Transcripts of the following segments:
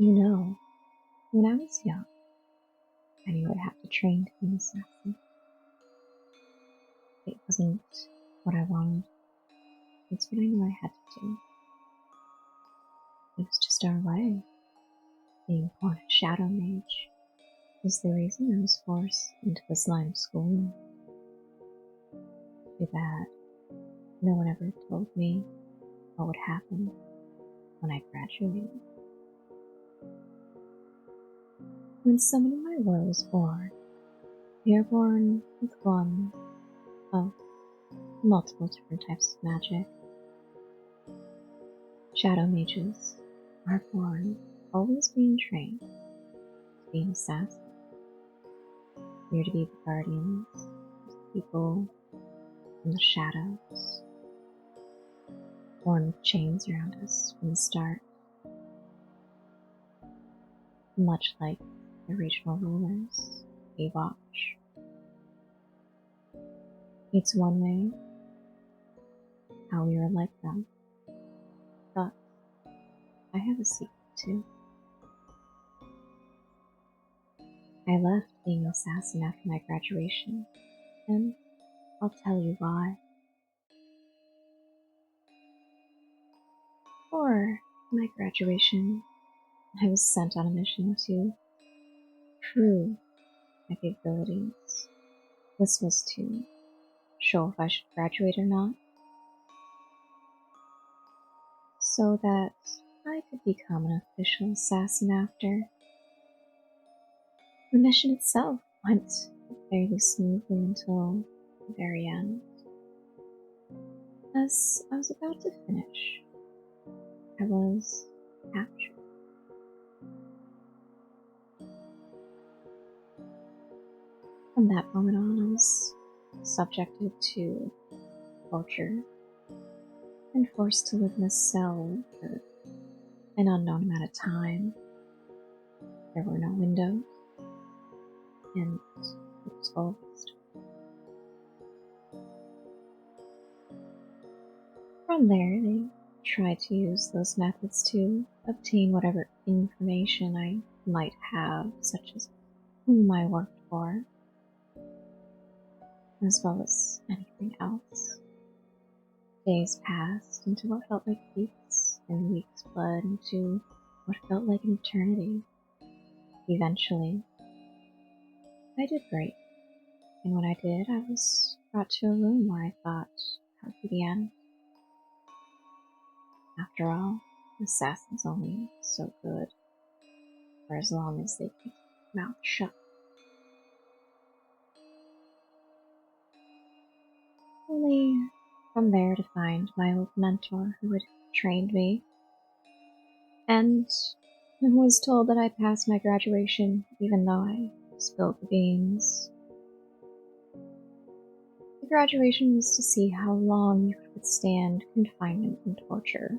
You know, when I was young, I knew I'd have to train to be an assassin. It wasn't what I wanted, it's what I knew I had to do. It was just our way. Being born a shadow mage was the reason I was forced into this line of schooling. Too bad no one ever told me what would happen when I graduated. When someone in my world is born, they are born with one of multiple different types of magic. Shadow mages are born always being trained to be an assassin. We are to be the guardians of people from the shadows, born with chains around us from the start, much like the regional rulers we watch. It's one way how we are like them, but I have a secret too. I left being an assassin after my graduation, and I'll tell you why. For my graduation, I was sent on a mission to prove my capabilities. This was to show if I should graduate or not, so that I could become an official assassin after. The mission itself went fairly smoothly until the very end. As I was about to finish, I was captured. From that moment on, I was subjected to torture and forced to live in a cell for an unknown amount of time. There were no windows, and it was closed. From there, they tried to use those methods to obtain whatever information I might have, such as whom I worked for, as well as anything else. Days passed into what felt like weeks, and weeks bled into what felt like an eternity. Eventually, I did great, and when I did, I was brought to a room where I thought that would be the end. After all, assassins only so good for as long as they keep their mouth shut. Only from there to find my old mentor who had trained me, and I was told that I passed my graduation even though I spilled the beans. The graduation was to see how long you could withstand confinement and torture.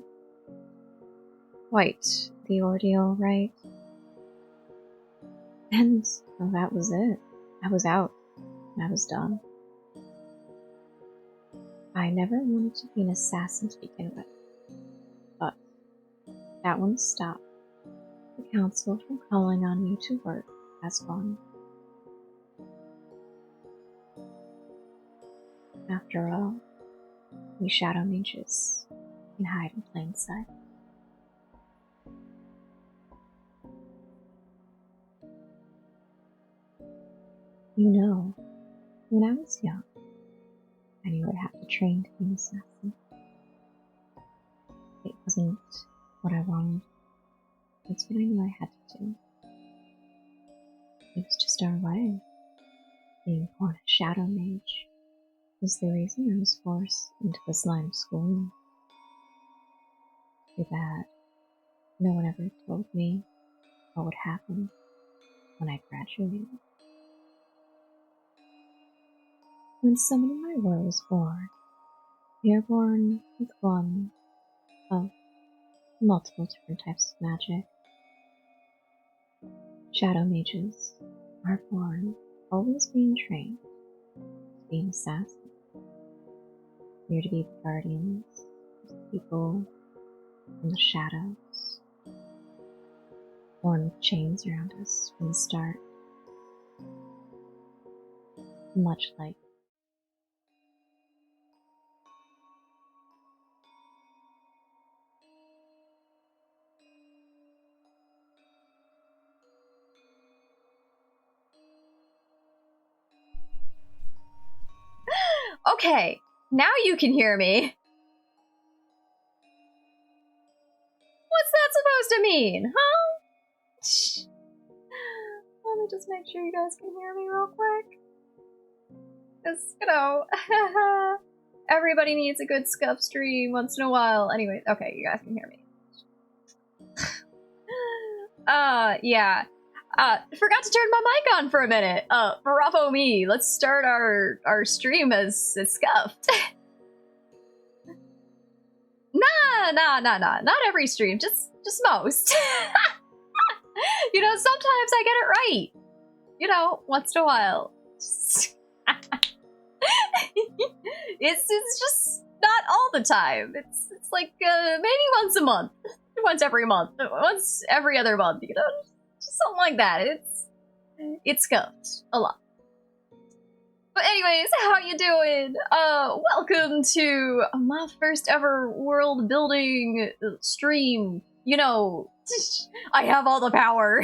Quite the ordeal, right? And well, that was it. I was out. I was done. I never wanted to be an assassin to begin with, but that wouldn't stop the council from calling on me to work as one. After all, we shadow mages can hide in plain sight. You know, when I was young, I knew I'd have to train to be an assassin. It wasn't what I wanted, it's what I knew I had to do. It was just our way. Being born a shadow mage was the reason I was forced into this line of schooling. Too bad no one ever told me what would happen when I graduated. When someone in my world is born, they are born with one of multiple different types of magic. Shadow mages are born always being trained to be an assassin. We are to be the guardians of the people from the shadows, worn with chains around us from the start. Much like Okay, now you can hear me. What's that supposed to mean, huh? Let me just make sure you guys can hear me real quick. Because, you know, everybody needs a good scuff stream once in a while. Anyway, okay, you guys can hear me. Yeah. Forgot to turn my mic on for a minute. Bravo me. Let's start our stream as scuffed. Nah. Not every stream, just most. You know, sometimes I get it right. You know, once in a while. It's just not all the time. It's like maybe once a month, once every month, once every other month. You know, just something like that. It's scuffed a lot. But anyways, how you doing? Welcome to my first ever world building stream. You know, I have all the power.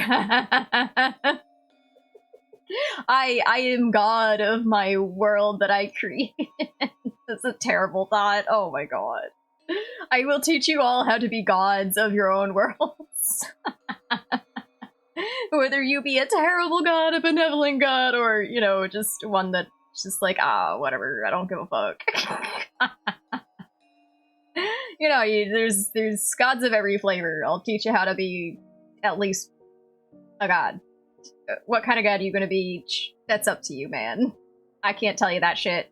I am god of my world that I create. That's a terrible thought. Oh my god. I will teach you all how to be gods of your own worlds. Whether you be a terrible god, a benevolent god, or, you know, just one that's just like, whatever, I don't give a fuck. You know, there's gods of every flavor. I'll teach you how to be at least a god. What kind of god are you gonna be? That's up to you, man. I can't tell you that shit.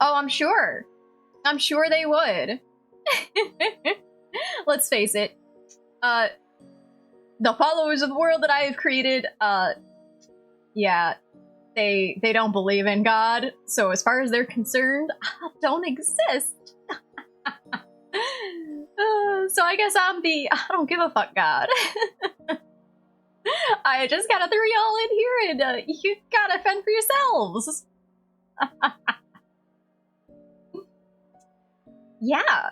Oh, I'm sure. I'm sure they would. Let's face it. The followers of the world that I have created, yeah, they don't believe in God, so as far as they're concerned, I don't exist. So I guess I'm the I don't give a fuck God. I just gotta throw y'all in here and you gotta fend for yourselves. Yeah.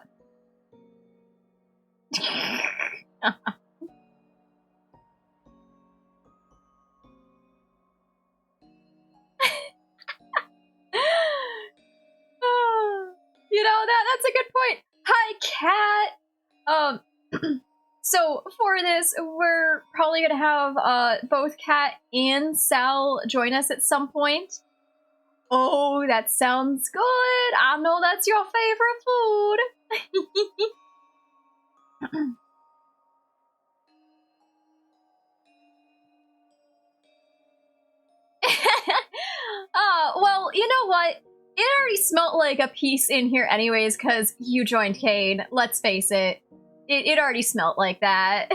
You know, that's a good point. Hi, Cat. So for this, we're probably gonna have both Cat and Sal join us at some point. Oh, that sounds good. I know that's your favorite food. Well, you know what? It already smelled like a piece in here anyways, because you joined Kane. Let's face it. It already smelled like that.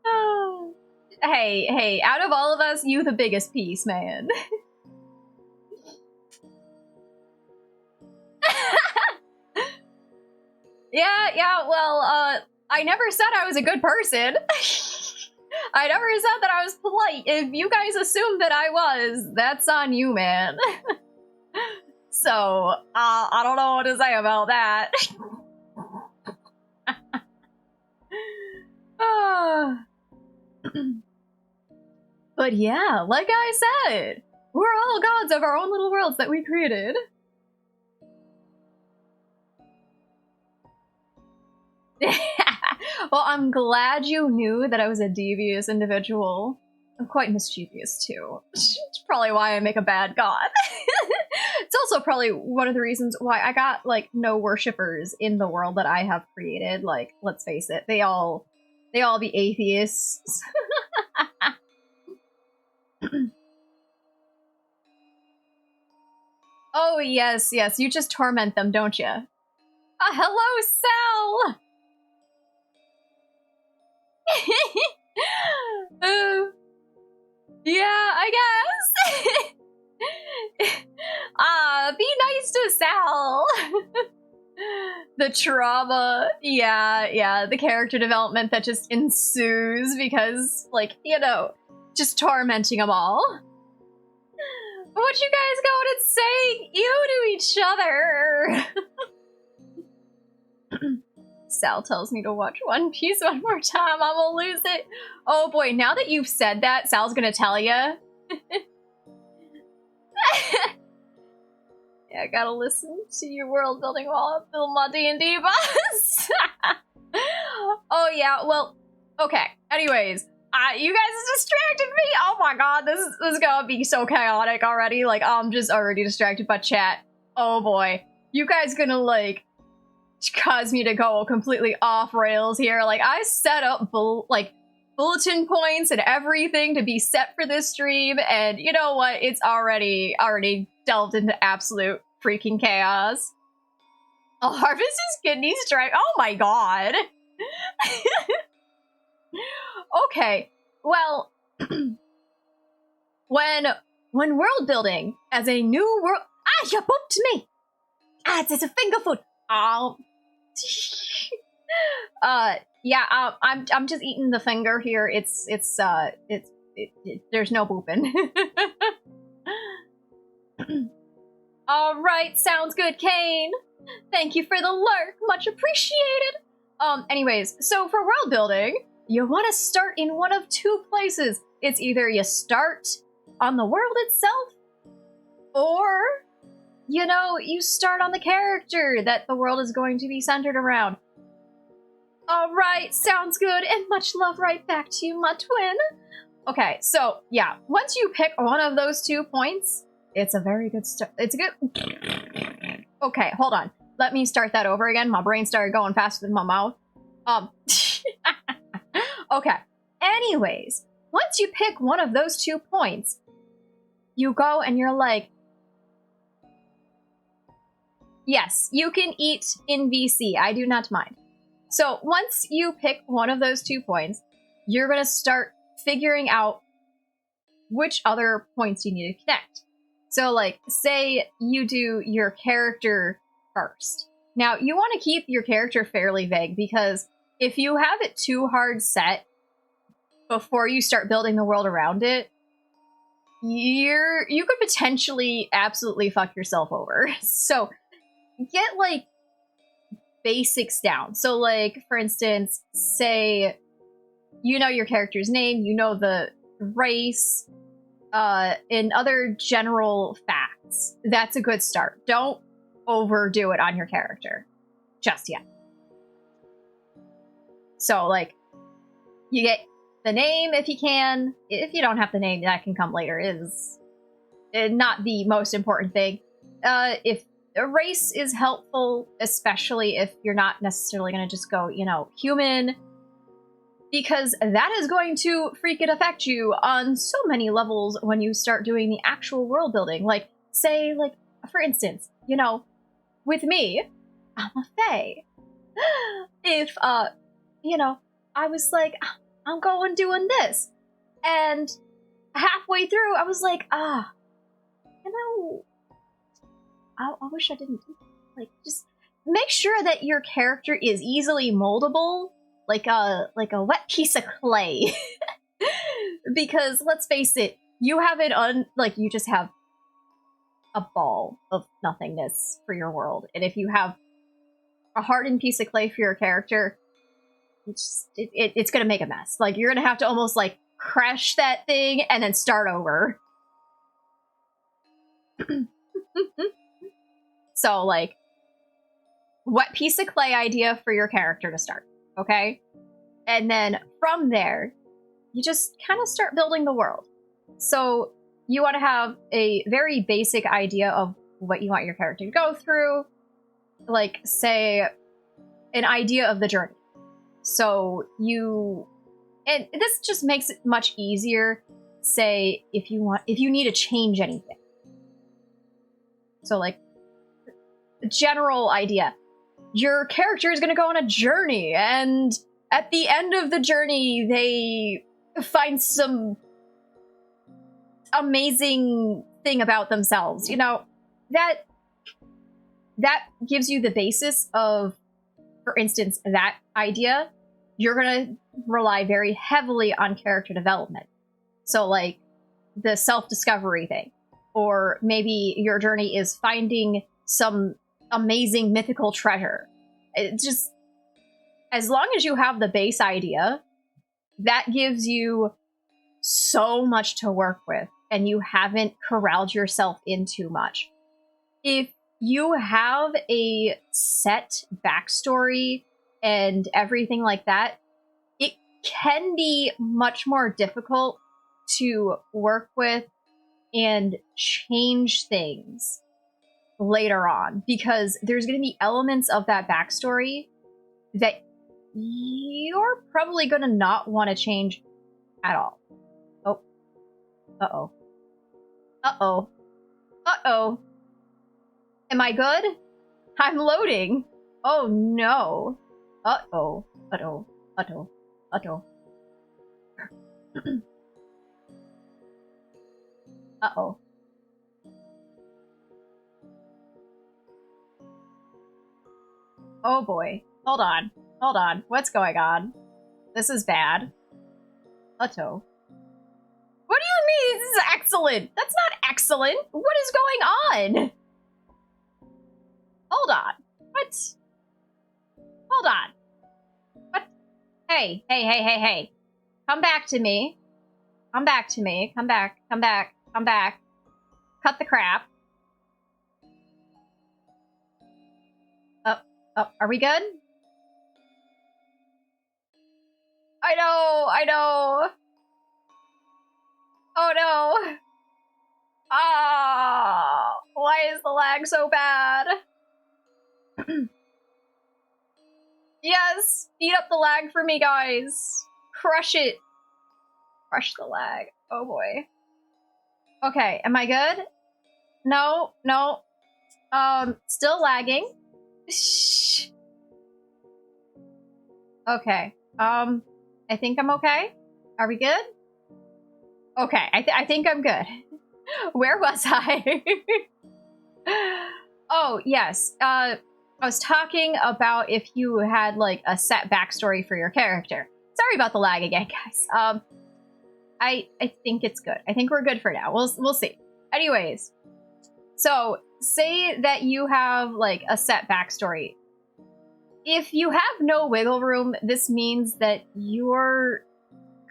Oh. Hey, out of all of us, you the biggest piece, man. Yeah, well, I never said I was a good person. I never said that I was polite. If you guys assumed that I was, that's on you, man. So, I don't know what to say about that. But yeah, like I said, we're all gods of our own little worlds that we created. Well, I'm glad you knew that I was a devious individual. I'm quite mischievous, too. It's probably why I make a bad god. It's also probably one of the reasons why I got, like, no worshippers in the world that I have created. Like, let's face it, they all be atheists. Oh, yes, you just torment them, don't you? Hello, Sal! Yeah, I guess. praise to Sal. The trauma, yeah, the character development that just ensues because, like, you know, just tormenting them all. What you guys going and saying you to each other? Sal tells me to watch One Piece one more time. I will lose it. Oh boy, now that you've said that, Sal's gonna tell ya. Yeah, I gotta listen to your world building while I build my D&D boss. Oh yeah, well, okay. Anyways, you guys distracted me. Oh my god, this is gonna be so chaotic already. Like, I'm just already distracted by chat. Oh boy, you guys gonna like cause me to go completely off rails here. Like, I set up bulletin points and everything to be set for this stream, and you know what? It's already delved into absolute freaking chaos. A harvest is kidney strike. Oh my god. Okay, well, when world building as a new world. Ah, you bumped me. Ah, it's a finger food. Oh. Yeah, I'm just eating the finger here. It's there's no booping. All right, sounds good, Kane. Thank you for the lurk, much appreciated. Anyways, so for world building, you want to start in one of two places. It's either you start on the world itself, or you know, you start on the character that the world is going to be centered around. All right, sounds good, and much love right back to you, my twin. Okay, so yeah, once you pick one of those 2 points, it's a very good start. It's a good. Okay, hold on. Let me start that over again. My brain started going faster than my mouth. Okay. Anyways, once you pick one of those 2 points, you go and you're like, yes, you can eat in VC. I do not mind. So once you pick one of those 2 points, you're going to start figuring out which other points you need to connect. So, like, say you do your character first. Now, you want to keep your character fairly vague, because if you have it too hard set before you start building the world around it, you could potentially absolutely fuck yourself over. So get, like, basics down. So, like, for instance, say you know your character's name, you know the race, and other general facts. That's a good start. Don't overdo it on your character just yet. So, like, you get the name if you can. If you don't have the name, that can come later. Is not the most important thing. If a race is helpful, especially if you're not necessarily going to just go, you know, human, because that is going to freaking affect you on so many levels when you start doing the actual world building. Like, say, like, for instance, you know, with me, I'm a fae. If, you know, I was like, I'm going doing this, and halfway through, I was like, you know, I wish I didn't do that. Like, just make sure that your character is easily moldable, like a wet piece of clay. Because let's face it, you have it you just have a ball of nothingness for your world, and if you have a hardened piece of clay for your character, it's gonna make a mess. Like, you're gonna have to almost like crash that thing and then start over. So, like, wet piece of clay idea for your character to start, okay? And then from there, you just kind of start building the world. So you want to have a very basic idea of what you want your character to go through. Like, say, an idea of the journey. So and this just makes it much easier, say, if you need to change anything. So, like, general idea. Your character is going to go on a journey, and at the end of the journey, they find some amazing thing about themselves. You know, that that gives you the basis of, for instance, that idea. You're going to rely very heavily on character development. So, like, the self-discovery thing. Or maybe your journey is finding some amazing mythical treasure. It just, as long as you have the base idea, that gives you so much to work with, and you haven't corralled yourself in too much. If you have a set backstory and everything like that, it can be much more difficult to work with and change things later on, because there's going to be elements of that backstory that you're probably going to not want to change at all. Oh. Uh-oh. Uh-oh. Uh-oh. Am I good? I'm loading. Oh no. Uh-oh. Uh-oh. Uh-oh. Uh-oh. Uh-oh. Oh boy. Hold on. Hold on. What's going on? This is bad. Uh-oh. What do you mean this is excellent? That's not excellent. What is going on? Hold on. What? Hold on. What? Hey, hey, hey, hey, hey. Come back to me. Come back to me. Come back. Come back. Come back. Cut the crap. Oh, are we good? I know, I know. Oh no. Ah, why is the lag so bad? Yes, speed up the lag for me, guys. Crush it. Crush the lag. Oh boy. Okay, am I good? No, no. Still lagging. Shh. Okay. I think I'm okay. Are we good? Okay, I think I'm good. Where was I? Oh, yes. I was talking about if you had, like, a set backstory for your character. Sorry about the lag again, guys. I think it's good. I think we're good for now. We'll see. Anyways, so say that you have, like, a set backstory. If you have no wiggle room, this means that you're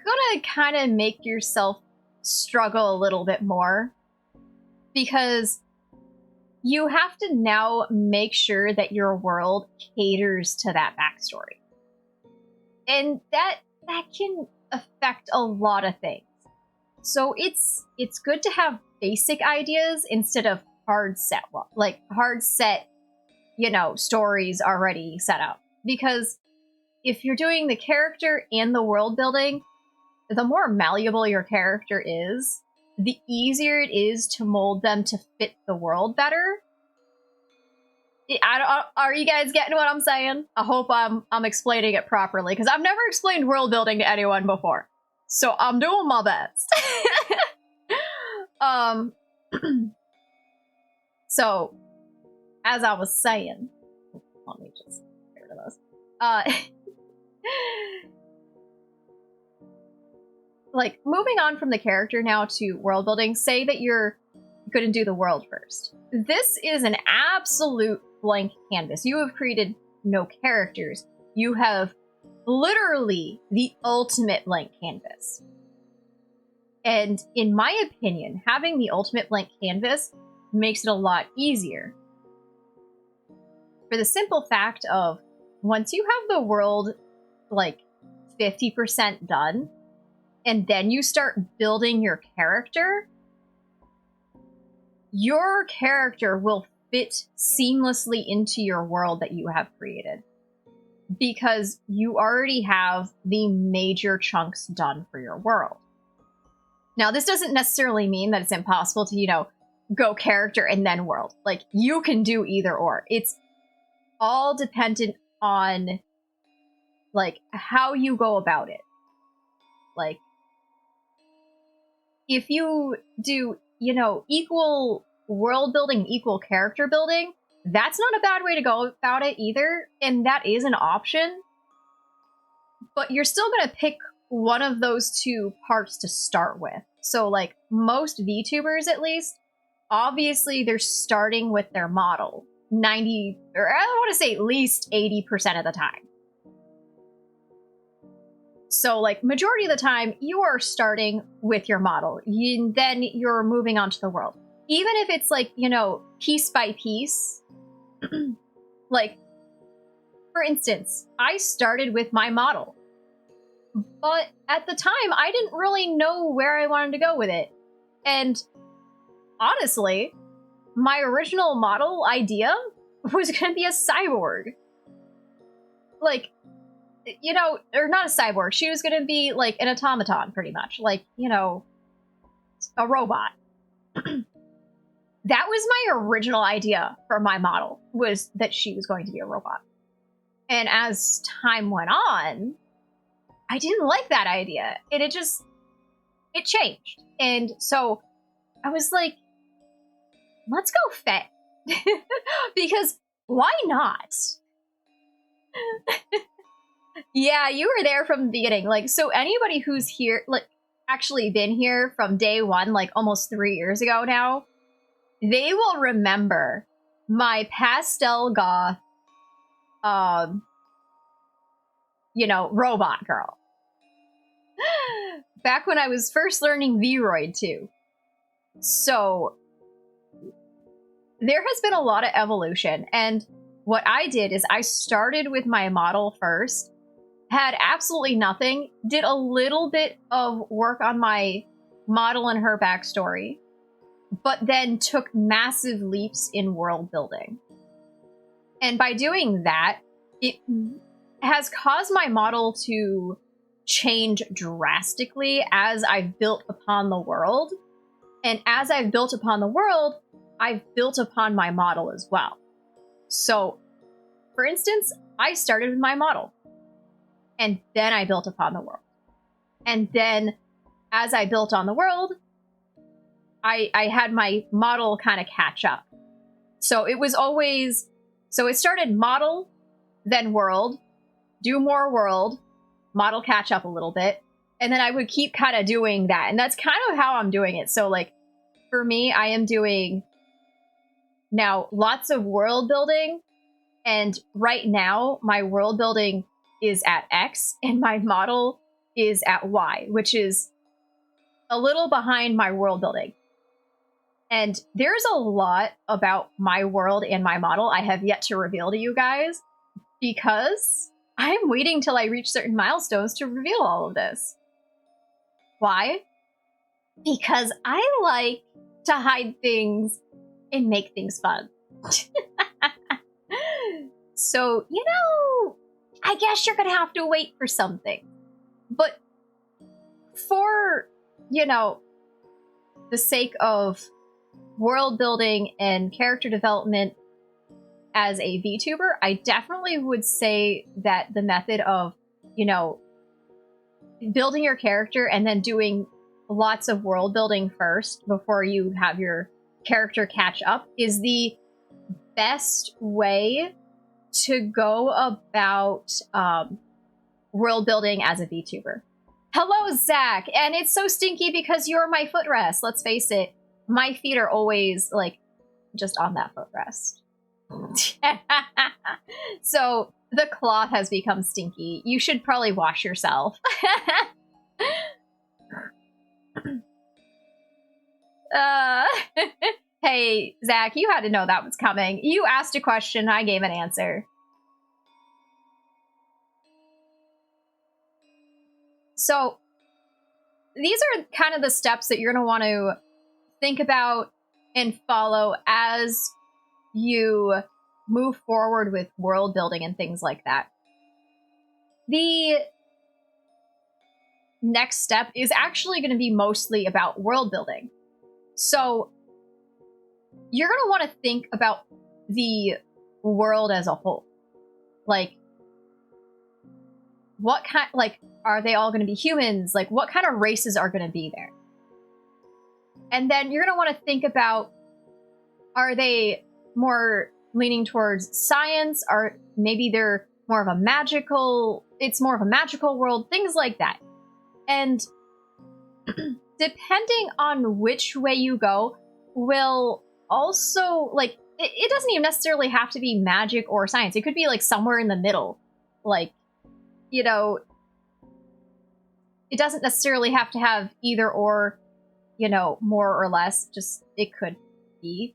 gonna kind of make yourself struggle a little bit more, because you have to now make sure that your world caters to that backstory. And that can affect a lot of things. So it's good to have basic ideas instead of hard set, stories already set up. Because if you're doing the character and the world building, the more malleable your character is, the easier it is to mold them to fit the world better. Are you guys getting what I'm saying? I hope I'm explaining it properly, because I've never explained world building to anyone before. So I'm doing my best. So, as I was saying, let me just get rid of this. Like, moving on from the character now to world building, say that you're going to do the world first. This is an absolute blank canvas. You have created no characters. You have literally the ultimate blank canvas. And in my opinion, having the ultimate blank canvas makes it a lot easier. For the simple fact of, once you have the world like 50% done, and then you start building your character will fit seamlessly into your world that you have created, because you already have the major chunks done for your world. Now, this doesn't necessarily mean that it's impossible to, go character and then world. Like, you can do either or. It's all dependent on, like, how you go about it. Like, if you do, equal world building, equal character building, That's not a bad way to go about it either, and that is an option. But you're still going to pick one of those two parts to start with. So, like, most VTubers, at least, obviously they're starting with their model 90, or I want to say at least 80% of the time. So, like, majority of the time, you are starting with your model. Then you're moving on to the world. Even if it's, like, you know, piece by piece. Like, for instance, I started with my model. But at the time, I didn't really know where I wanted to go with it. And honestly, my original model idea was going to be a cyborg. Like, you know, or not a cyborg. She was going to be like an automaton, pretty much. Like, you know, a robot. That was my original idea for my model, was that she was going to be a robot. And as time went on, I didn't like that idea. It changed. And so I was like, let's go Fae. Because why not? Yeah, you were there from the beginning. Like, so anybody who's here, like, actually been here from day one, like almost 3 years ago now, they will remember my pastel goth, you know, robot girl. Back when I was first learning Vroid too. So there has been a lot of evolution, and what I did is I started with my model first, had absolutely nothing, did a little bit of work on my model and her backstory, but then took massive leaps in world building. And by doing that, it has caused my model to change drastically as I've built upon the world. And as I've built upon the world, I've built upon my model as well. So, for instance, I started with my model. And then I built upon the world. And then, as I built on the world, I had my model kind of catch up. So it was always... So it started model, then world, do more world, model catch up a little bit, and then I would keep kind of doing that. And that's kind of how I'm doing it. So, like, for me, I am doing now lots of world building, and right now my world building is at X and my model is at Y, which is a little behind my world building. And there's a lot about my world and my model I have yet to reveal to you guys, because I'm waiting till I reach certain milestones to reveal all of this. Why? Because I like to hide things and make things fun. So, you know, I guess you're gonna have to wait for something. But for, you know, the sake of world building and character development as a VTuber, I definitely would say that the method of, you know, building your character and then doing lots of world building first before you have your character catch up is the best way to go about world building as a VTuber. Hello, Zach! And it's so stinky because you're my footrest. Let's face it, my feet are always, like, just on that footrest. So the cloth has become stinky. You should probably wash yourself. Hey, Zach, you had to know that was coming. You asked a question, I gave an answer. So these are kind of the steps that you're going to want to think about and follow as you move forward with world building and things like that. The next step is actually going to be mostly about world building. So you're going to want to think about the world as a whole. Like, what kind, like, are they all going to be humans? Like, what kind of races are going to be there? And then you're going to want to think about, are they more leaning towards science, or maybe they're more of a magical, it's more of a magical world, things like that. And depending on which way you go will also, like, it doesn't even necessarily have to be magic or science. It could be like somewhere in the middle. Like, you know, it doesn't necessarily have to have either or, you know, more or less. Just, it could be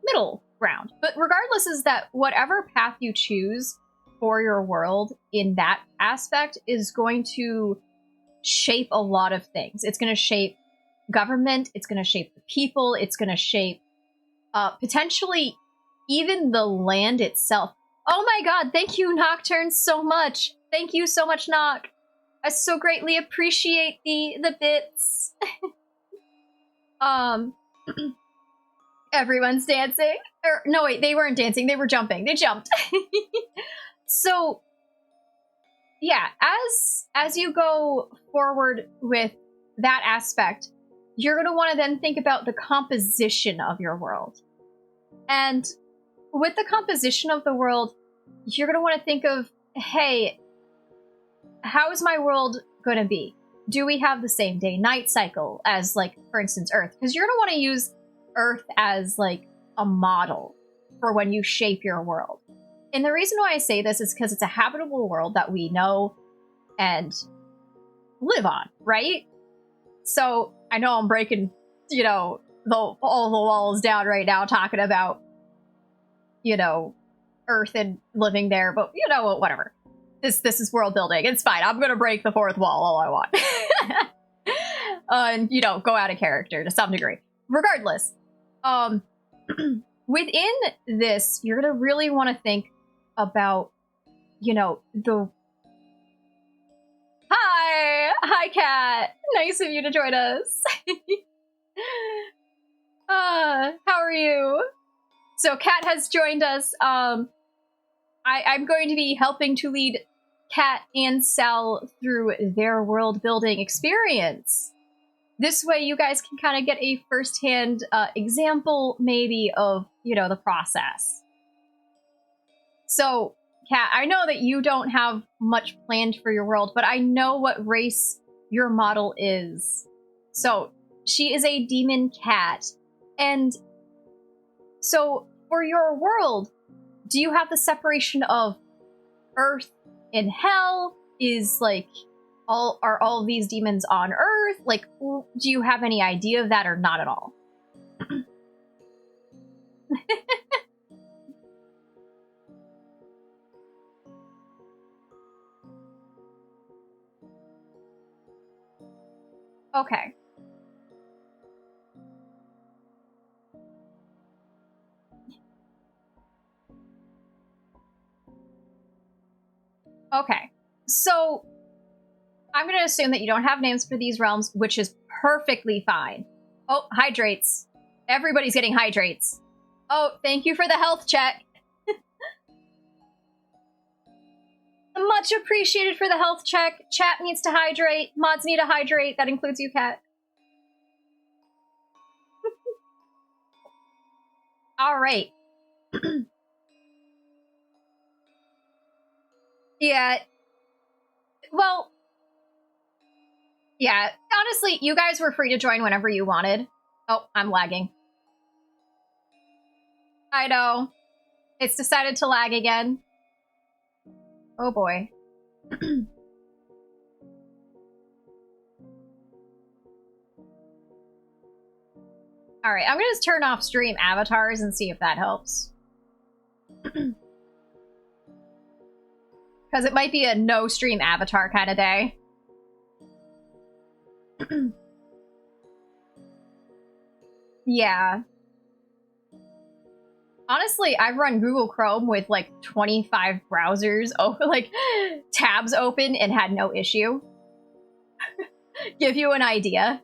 middle ground. But regardless, is that whatever path you choose for your world in that aspect is going to shape a lot of things. It's going to shape government, it's going to shape the people, it's going to shape potentially even the land itself. Oh my god, thank you, Nocturne, so much. Thank you so much, Noc. I so greatly appreciate the bits. Everyone's dancing. Or no, wait, they weren't dancing, they were jumping. They jumped. So yeah, as you go forward with that aspect, you're going to want to then think about the composition of your world. And with the composition of the world, you're going to want to think of, hey, how is my world going to be? Do we have the same day-night cycle as, like, for instance, Earth? Because you're going to want to use Earth as, like, a model for when you shape your world. And the reason why I say this is because it's a habitable world that we know and live on, right? So I know I'm breaking, you know, all the walls down right now talking about, you know, Earth and living there, but you know what, whatever. This is world building. It's fine. I'm gonna break the fourth wall all I want. And, you know, go out of character to some degree. Regardless, within this, you're gonna really want to think about, you know, the... Hi, Kat. Nice of you to join us. How are you? So Kat has joined us. I'm going to be helping to lead Kat and Sal through their world building experience. This way you guys can kind of get a firsthand example maybe of, you know, the process. So Kat, I know that you don't have much planned for your world, but I know what race your model is. So she is a demon cat. And so for your world, do you have the separation of Earth and Hell? Is, like, are all these demons on Earth? Like, do you have any idea of that or not at all? Okay. Okay. So I'm going to assume that you don't have names for these realms, which is perfectly fine. Oh, hydrates. Everybody's getting hydrates. Oh, thank you for the health check. Much appreciated for the health check. Chat needs to hydrate. Mods need to hydrate. That includes you, Kat. All right. Yeah. Well, yeah. Honestly, you guys were free to join whenever you wanted. Oh, I'm lagging. I know. It's decided to lag again. Oh boy. All right, I'm gonna just turn off stream avatars and see if that helps. Because it might be a no stream avatar kind of day. Yeah. Honestly, I've run Google Chrome with like 25 browsers, like tabs open, and had no issue. Give you an idea.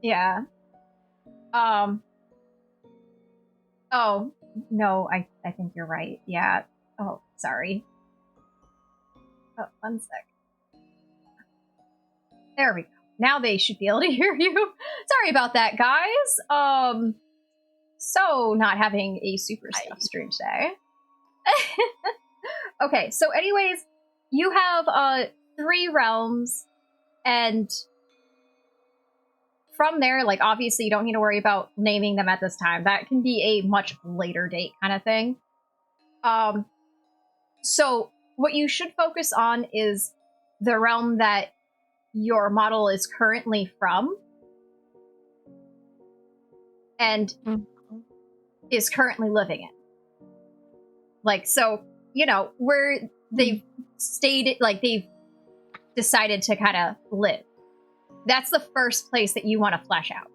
Yeah. Oh, no, I think you're right. Yeah. Oh, sorry. Oh, 1 sec. There we go. Now they should be able to hear you. Sorry about that, guys. So not having a super stuff stream today. Okay, so anyways, you have 3 realms, and from there, like, obviously you don't need to worry about naming them at this time. That can be a much later date kind of thing. So what you should focus on is the realm that your model is currently from and is currently living in. Like, so, you know, where they've stayed, like, they've decided to kind of live. That's the first place that you want to flesh out.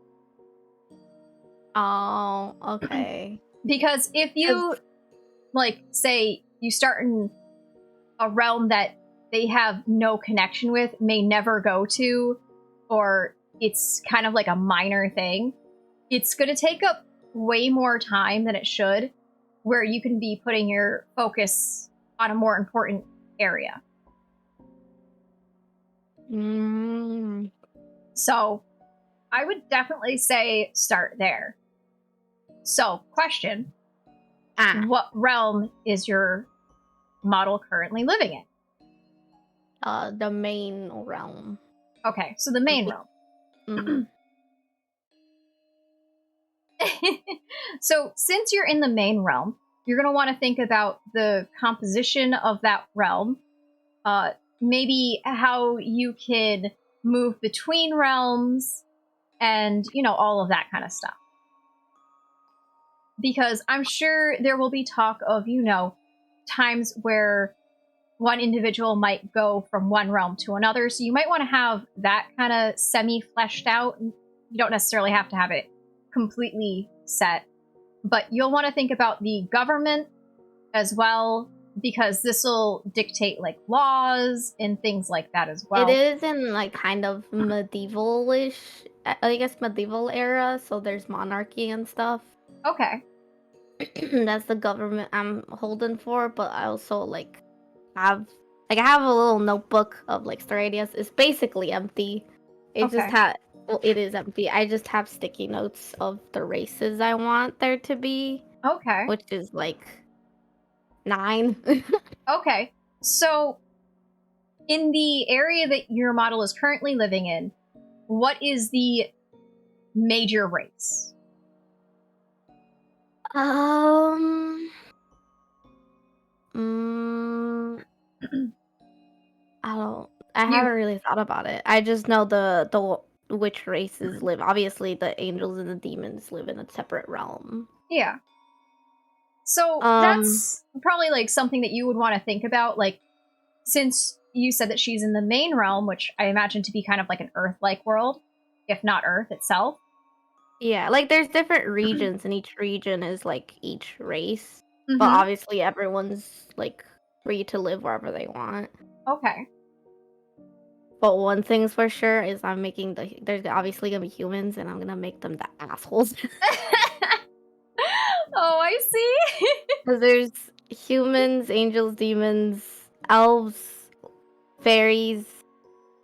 Oh, okay. Because if you, like, say you start in a realm that they have no connection with, may never go to, or it's kind of like a minor thing, it's going to take up way more time than it should, where you can be putting your focus on a more important area. So I would definitely say start there. So, question. What realm is your model currently living in? The main realm. Okay, so the main realm. Mm-hmm. So, since you're in the main realm, you're going to want to think about the composition of that realm, maybe how you can move between realms, and, you know, all of that kind of stuff. Because I'm sure there will be talk of, you know, times where one individual might go from one realm to another, so you might want to have that kind of semi-fleshed out. You don't necessarily have to have it completely set, but you'll want to think about the government as well, because this will dictate like laws and things like that as well. It is in like kind of medieval-ish, I guess medieval era, so there's monarchy and stuff. Okay. That's the government I'm holding for, but I also like I have a little notebook of like story ideas. It's basically empty. It just it is empty. I just have sticky notes of the races I want there to be. Okay. Which is like 9. Okay. So in the area that your model is currently living in, what is the major race? I haven't really thought about it. I just know the which races live. Obviously, the angels and the demons live in a separate realm. Yeah. So that's probably like something that you would want to think about, like, since you said that she's in the main realm, which I imagine to be kind of like an Earth-like world, if not Earth itself. Yeah, like there's different regions, and each region is like each race. But obviously everyone's like free to live wherever they want. Okay. But one thing's for sure is there's obviously gonna be humans, and I'm gonna make them the assholes. Oh, I see. Because there's humans, angels, demons, elves, fairies,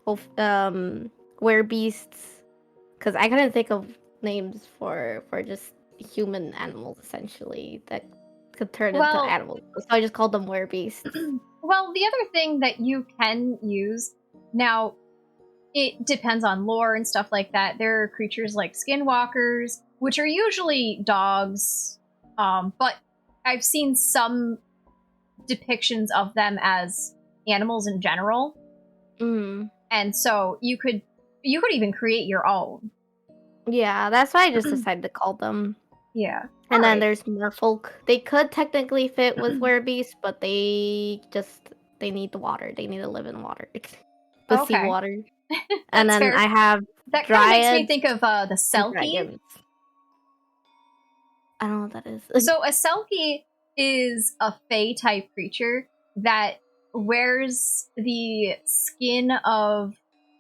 werebeasts. Because I couldn't think of names for just human animals, essentially, that could turn into animals. So I just called them werebeasts. Well, the other thing that you can use, now, it depends on lore and stuff like that. There are creatures like skinwalkers, which are usually dogs, but I've seen some depictions of them as animals in general. And so you could even create your own. Yeah, that's why I just decided to call them. Yeah. And then there's merfolk. They could technically fit with werebeasts, but they need the water. They need to live in water. The seawater. And then fair. I have that dryads. Kind of makes me think of the Selkie. I don't know what that is. So a Selkie is a fae type creature that wears the skin of,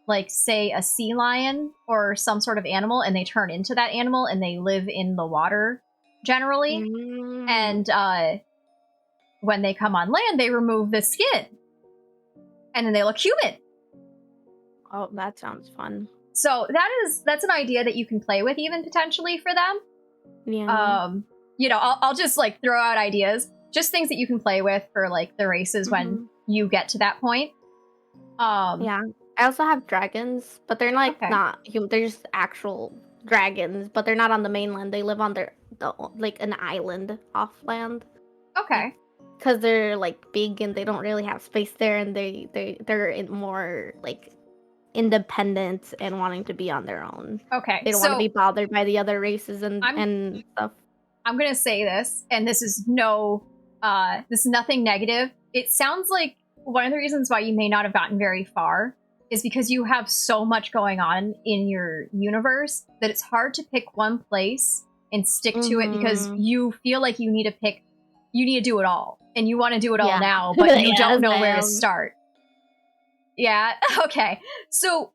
like, say, a sea lion or some sort of animal, and they turn into that animal, and they live in the water generally. And when they come on land, they remove the skin, and then they look human. Oh, that sounds fun. So that's an idea that you can play with even potentially for them. Yeah. I'll just like throw out ideas, just things that you can play with for like the races when you get to that point. Yeah. I also have dragons, but they're like Okay. not human. They're just actual dragons, but they're not on the mainland. They live on like an island off land. Okay. Because they're like big and they don't really have space there, and they're more like independent and wanting to be on their own. Okay. They don't want to be bothered by the other races and stuff. I'm gonna say this, and this is nothing negative. It sounds like one of the reasons why you may not have gotten very far is because you have so much going on in your universe that it's hard to pick one place and stick to it because you feel like you need to do it all. And you want to do it all now, but you don't know where to start. Yeah, okay. So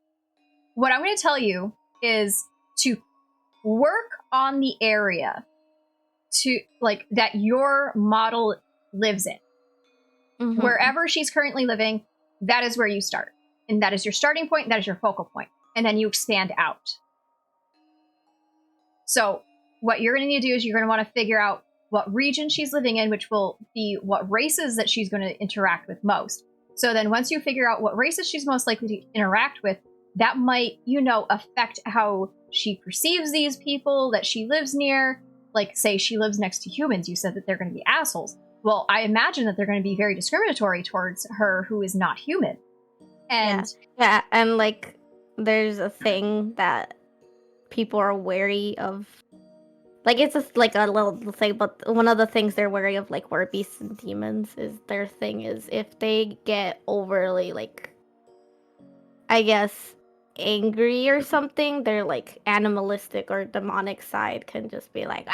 what I'm going to tell you is to work on the area that your model lives in. Wherever she's currently living, that is where you start. And that is your starting point, that is your focal point. And then you expand out. So what you're going to need to do is you're going to want to figure out what region she's living in, which will be what races that she's going to interact with most. So then once you figure out what races she's most likely to interact with, that might, affect how she perceives these people that she lives near. Like, say she lives next to humans, you said that they're going to be assholes. Well, I imagine that they're going to be very discriminatory towards her who is not human. And yeah, and like there's a thing that people are wary of. Like, it's just like a little thing, but one of the things they're wary of, like, were beasts and demons, is their thing is if they get overly, like, I guess, angry or something, their, like, animalistic or demonic side can just be like,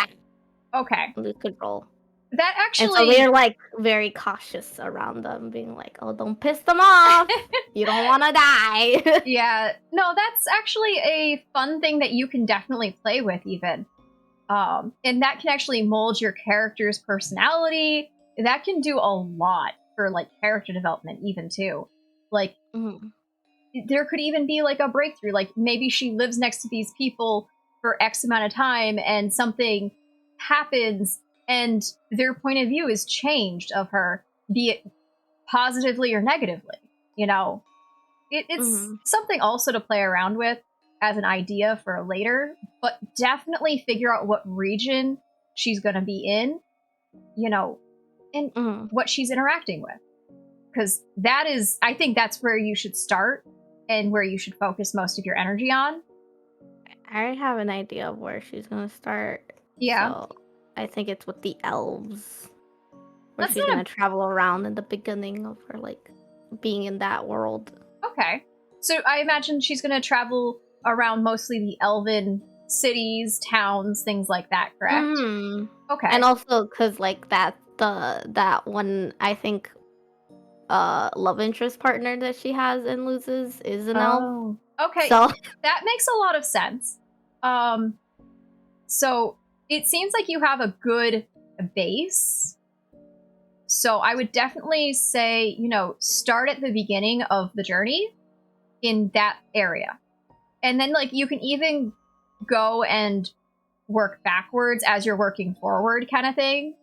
okay, lose control. That actually... And so they're, like, very cautious around them, being like, oh, don't piss them off. You don't want to die. Yeah, no, that's actually a fun thing that you can definitely play with, even. And that can actually mold your character's personality. That can do a lot for like character development, even too. Like, there could even be like a breakthrough. Like maybe she lives next to these people for X amount of time, and something happens, and their point of view is changed of her, be it positively or negatively. It's something also to play around with as an idea for later, but definitely figure out what region she's going to be in, and what she's interacting with. Because I think that's where you should start and where you should focus most of your energy on. I already have an idea of where she's going to start. Yeah. So I think it's with the elves. Where she's going to travel around in the beginning of her, like, being in that world. Okay. So I imagine she's going to travel around mostly the elven cities, towns, things like that, correct? Okay. And also because like that one, I think, love interest partner that she has and loses is an elf. Okay. So that makes a lot of sense. So it seems like you have a good base. So I would definitely say, start at the beginning of the journey in that area. And then, like, you can even go and work backwards as you're working forward, kind of thing.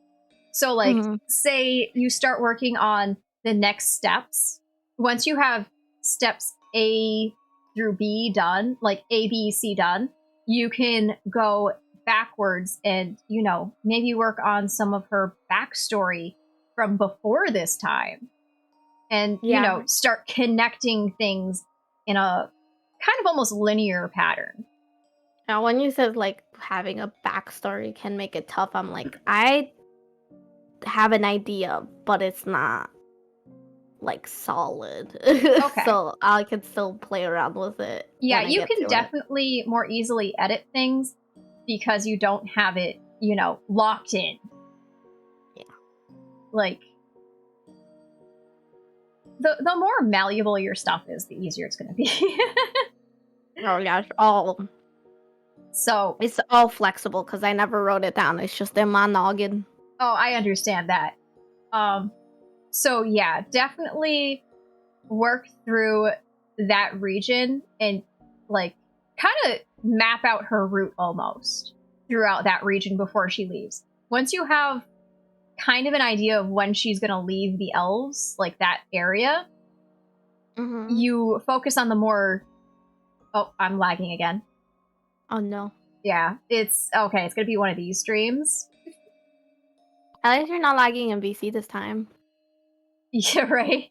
So, like, say you start working on the next steps. Once you have steps A through B done, like A, B, C done, you can go backwards and, maybe work on some of her backstory from before this time. And, start connecting things in a kind of almost linear pattern. Now, when you said like having a backstory can make it tough, I'm like, I have an idea, but it's not like solid. Okay. So I can still play around with it. Yeah, you can definitely more easily edit things because you don't have it, locked in. Yeah. Like, the more malleable your stuff is, the easier it's going to be. Oh yeah, it's all flexible because I never wrote it down. It's just in my noggin. Oh, I understand that. So yeah, definitely work through that region and like kind of map out her route almost throughout that region before she leaves. Once you have kind of an idea of when she's going to leave the elves, like that area, you focus on the more... Oh, I'm lagging again. Oh, no. Yeah, it's... Okay, it's going to be one of these streams. At least you're not lagging in BC this time. Yeah, right?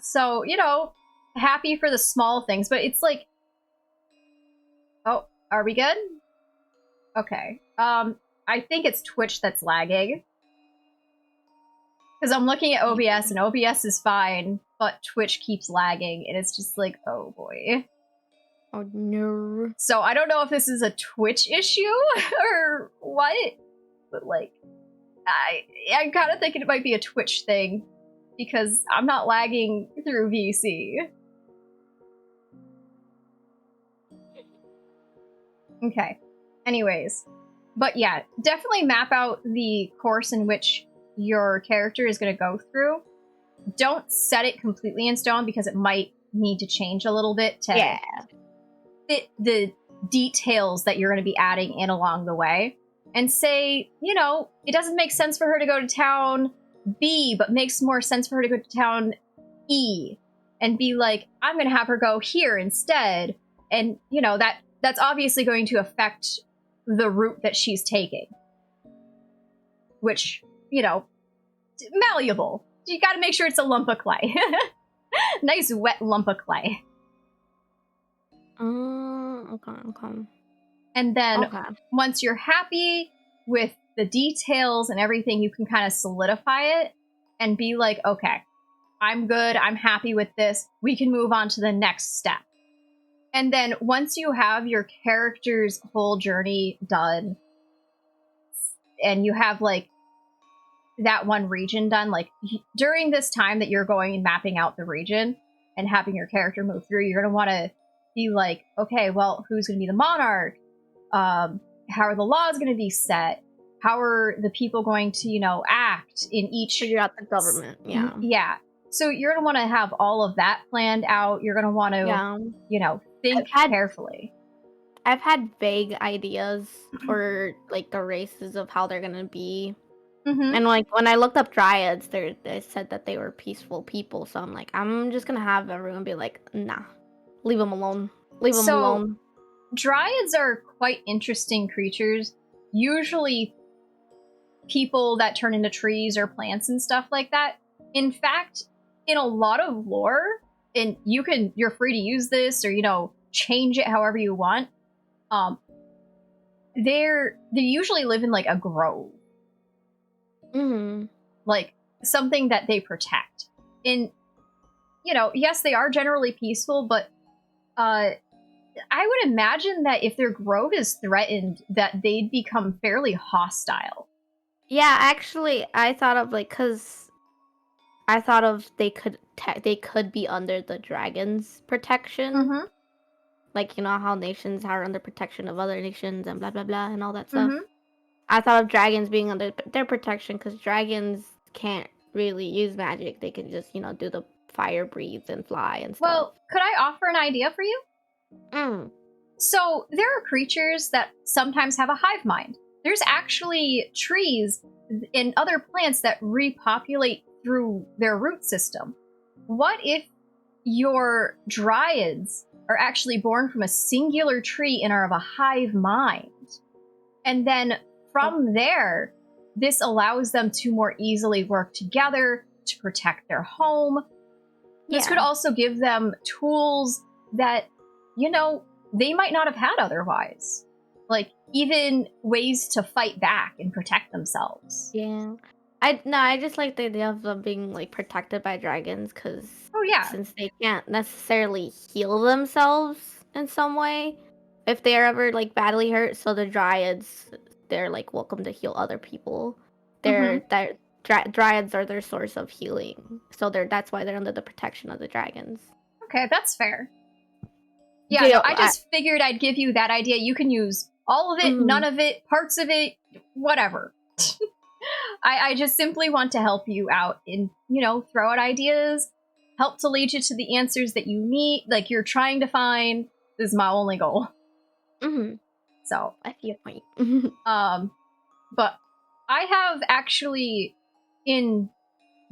So, you know, happy for the small things, but it's like... Oh, are we good? Okay. I think it's Twitch that's lagging. Because I'm looking at OBS, and OBS is fine, but Twitch keeps lagging, and it's just like, oh boy. Oh, no. So I don't know if this is a Twitch issue, or what, but like, I'm kind of thinking it might be a Twitch thing, because I'm not lagging through VC. Okay. Anyways. But yeah, definitely map out the course in which your character is going to go through. Don't set it completely in stone because it might need to change a little bit to fit the details that you're going to be adding in along the way. And say, you know, it doesn't make sense for her to go to town B, but makes more sense for her to go to town E. And be like, I'm going to have her go here instead. And, you know, that's obviously going to affect the route that she's taking. Which, you know, malleable. You gotta make sure it's a lump of clay. Nice wet lump of clay. Okay. And then once you're happy with the details and everything, you can kind of solidify it and be like, okay, I'm good, I'm happy with this, we can move on to the next step. And then once you have your character's whole journey done, and you have like that one region done, like during this time that you're going and mapping out the region and having your character move through, you're going to want to be like, okay, well, who's going to be the monarch? How are the laws going to be set? How are the people going to, you know, act in each... Figure out the government, yeah. Yeah. So you're going to want to have all of that planned out. You're going to want to, you know, think carefully. I've had vague ideas for, like, the races of how they're going to be. And, like, when I looked up dryads, they said that they were peaceful people. So I'm like, I'm just going to have everyone be like, nah, leave them alone. Leave them alone. Dryads are quite interesting creatures. Usually people that turn into trees or plants and stuff like that. In fact, in a lot of lore, and you're free to use this or, you know, change it however you want. They usually live in like a grove. Like something that they protect. And, you know, yes, they are generally peaceful, but I would imagine that if their grove is threatened, that they'd become fairly hostile. Yeah, actually, I thought of like, cause I thought of they could be under the dragon's protection. Like, you know how nations are under protection of other nations and blah blah blah and all that stuff. I thought of dragons being under their protection because dragons can't really use magic. They can just, you know, do the fire breathe and fly and stuff. Well, could I offer an idea for you? So there are creatures that sometimes have a hive mind. There's actually trees and other plants that repopulate through their root system. What if your dryads are actually born from a singular tree and are of a hive mind? And then from there, this allows them to more easily work together to protect their home. This could also give them tools that, you know, they might not have had otherwise. Like, even ways to fight back and protect themselves. Yeah. I just like the idea of them being, like, protected by dragons, because since they can't necessarily heal themselves in some way, if they're ever, like, badly hurt, so the dryads, they're, like, welcome to heal other people. Dryads are their source of healing, so that's why they're under the protection of the dragons. Okay, that's fair. Yeah, no, I just figured I'd give you that idea. You can use all of it, none of it, parts of it, whatever. I just simply want to help you out and, you know, throw out ideas. help to lead you to the answers that you need, like you're trying to find, is my only goal. Mm-hmm. So I see your point. but I have actually in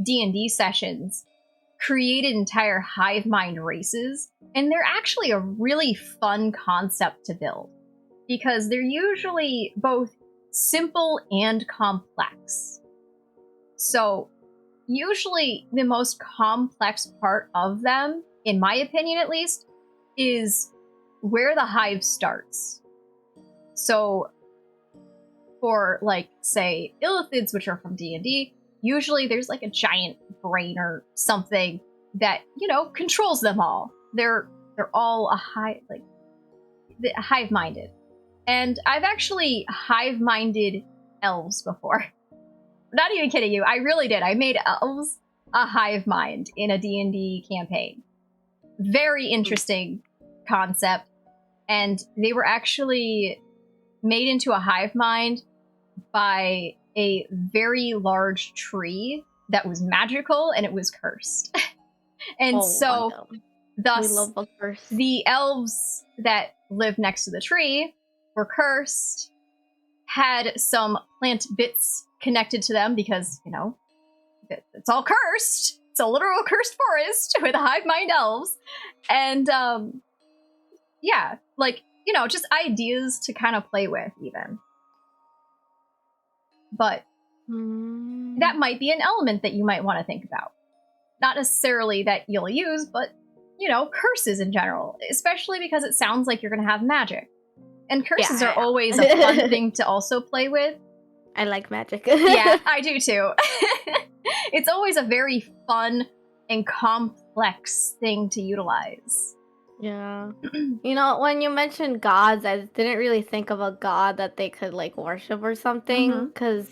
D&D sessions created entire hive mind races, and they're actually a really fun concept to build because they're usually both simple and complex. So usually the most complex part of them, in my opinion at least, is where the hive starts. So for, like, say, illithids, which are from D&D, usually there's like a giant brain or something that, you know, controls them all. They're all hive-minded. And I've actually hive-minded elves before. Not even kidding you, I really did. I made elves a hive mind in a D&D campaign. Very interesting concept. And they were actually made into a hive mind by a very large tree that was magical and it was cursed. And so thus we love a curse. the elves that lived next to the tree were cursed, had some plant bits connected to them because, you know, it's all cursed. It's a literal cursed forest with hive mind elves. And yeah, like, you know, just ideas to kind of play with even. But that might be an element that you might want to think about. Not necessarily that you'll use, but, you know, curses in general. Especially because it sounds like you're going to have magic. And curses are always a fun thing to also play with. I like magic. Yeah, I do too. It's always a very fun and complex thing to utilize. Yeah. You know, when you mentioned gods, I didn't really think of a god that they could, like, worship or something. Because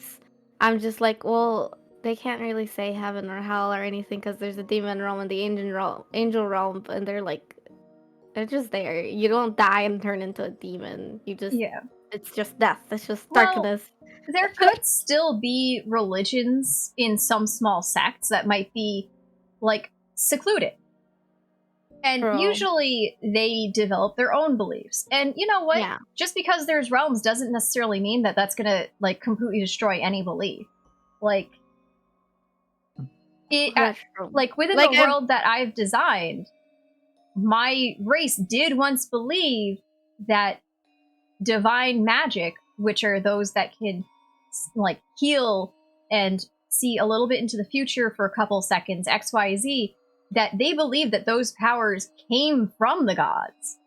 I'm just like, well, they can't really say heaven or hell or anything because there's a demon realm and the angel realm, and they're just there. You don't die and turn into a demon. You just, it's just death. It's just darkness. There could still be religions in some small sects that might be, like, secluded. And usually they develop their own beliefs. And you know what? Yeah. Just because there's realms doesn't necessarily mean that that's going to, like, completely destroy any belief. Like, like within the world that I've designed, my race did once believe that divine magic, which are those that can, like, heal and see a little bit into the future for a couple seconds, XYZ, that they believed that those powers came from the gods.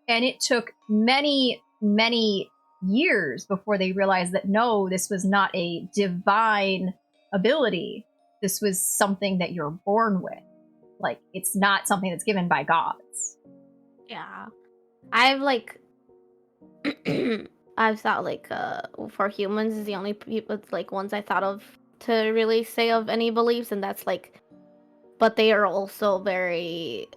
And it took many, many years before they realized that no, this was not a divine ability. This was something that you're born with. Like, it's not something that's given by gods. Yeah. I've, like... I've thought, like, for humans is the only people, like, ones I thought of to really say of any beliefs, and that's, like... But they are also very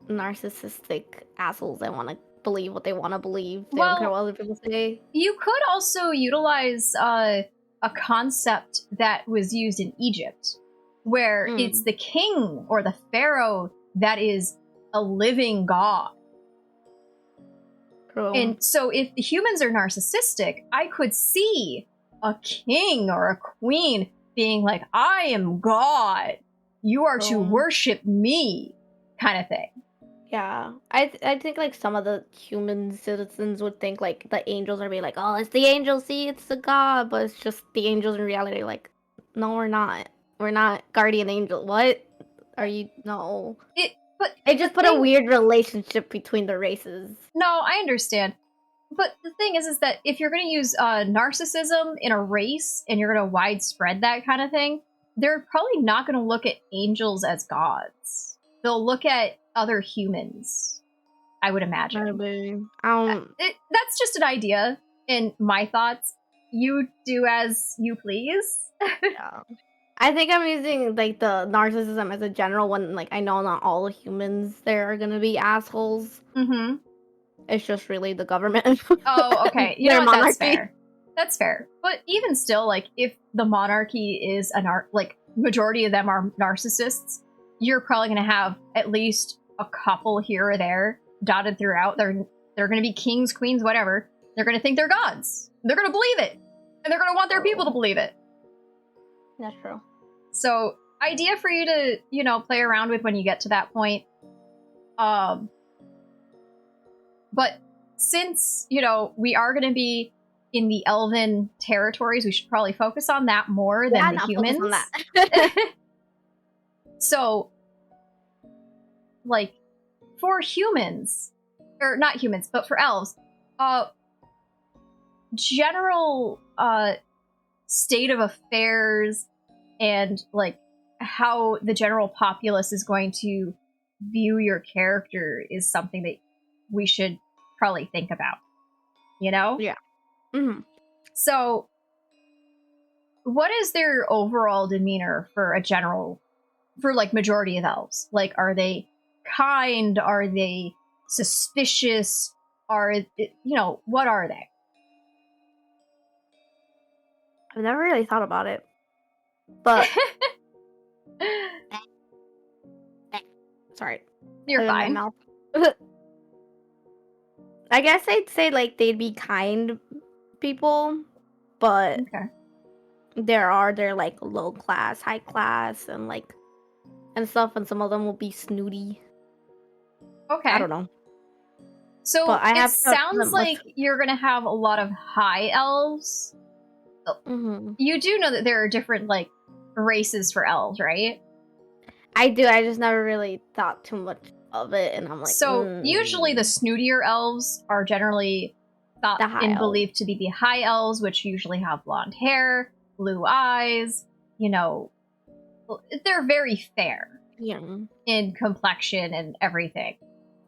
narcissistic assholes. They want to believe what they want to believe. They don't care what other people say. You could also utilize a concept that was used in Egypt, where it's the king or the pharaoh that is a living god. And so if the humans are narcissistic, I could see a king or a queen being like, I am God. You are to worship me, kind of thing. Yeah. I think, like, some of the human citizens would think, like, the angels are being like, oh, it's the angels, see, it's the god. But it's just the angels in reality. Like, no, we're not. We're not guardian angel. What? Are you? No. It just put a weird relationship between the races. No, I understand. But the thing is that if you're going to use narcissism in a race and you're going to widespread that kind of thing, they're probably not going to look at angels as gods. They'll look at other humans, I would imagine. Maybe. That's just an idea in my thoughts. You do as you please. Yeah. I think I'm using, like, the narcissism as a general one. Like, I know not all humans there are gonna be assholes. Mm-hmm. It's just really the government. Oh, okay. You know what? That's fair. That's fair. But even still, like, if the monarchy is like, majority of them are narcissists, you're probably going to have at least a couple here or there dotted throughout. They're going to be kings, queens, whatever. They're going to think they're gods. They're going to believe it. And they're going to want their people to believe it. That's true. So, idea for you to, play around with when you get to that point. But since, we are going to be in the elven territories, we should probably focus on that more than the humans. Focus on that. So, like, for humans, or not humans, but for elves, general state of affairs and, like, how the general populace is going to view your character is something that we should probably think about, Yeah. Mm-hmm. So, what is their overall demeanor for majority of elves? Like, are they kind? Are they suspicious? What are they? I've never really thought about it. But sorry. You're fine. I guess I'd say like they'd be kind people, but Okay. they're like low class, high class, and stuff, and some of them will be snooty. Okay. I don't know. So but it sounds like you're gonna have a lot of high elves. Mm-hmm. You do know that there are different like races for elves, right? I do. I just never really thought too much of it, and I'm like. So usually the snootier elves are generally thought and believed to be the high elves, which usually have blonde hair, blue eyes. They're very fair. Yeah. In complexion and everything.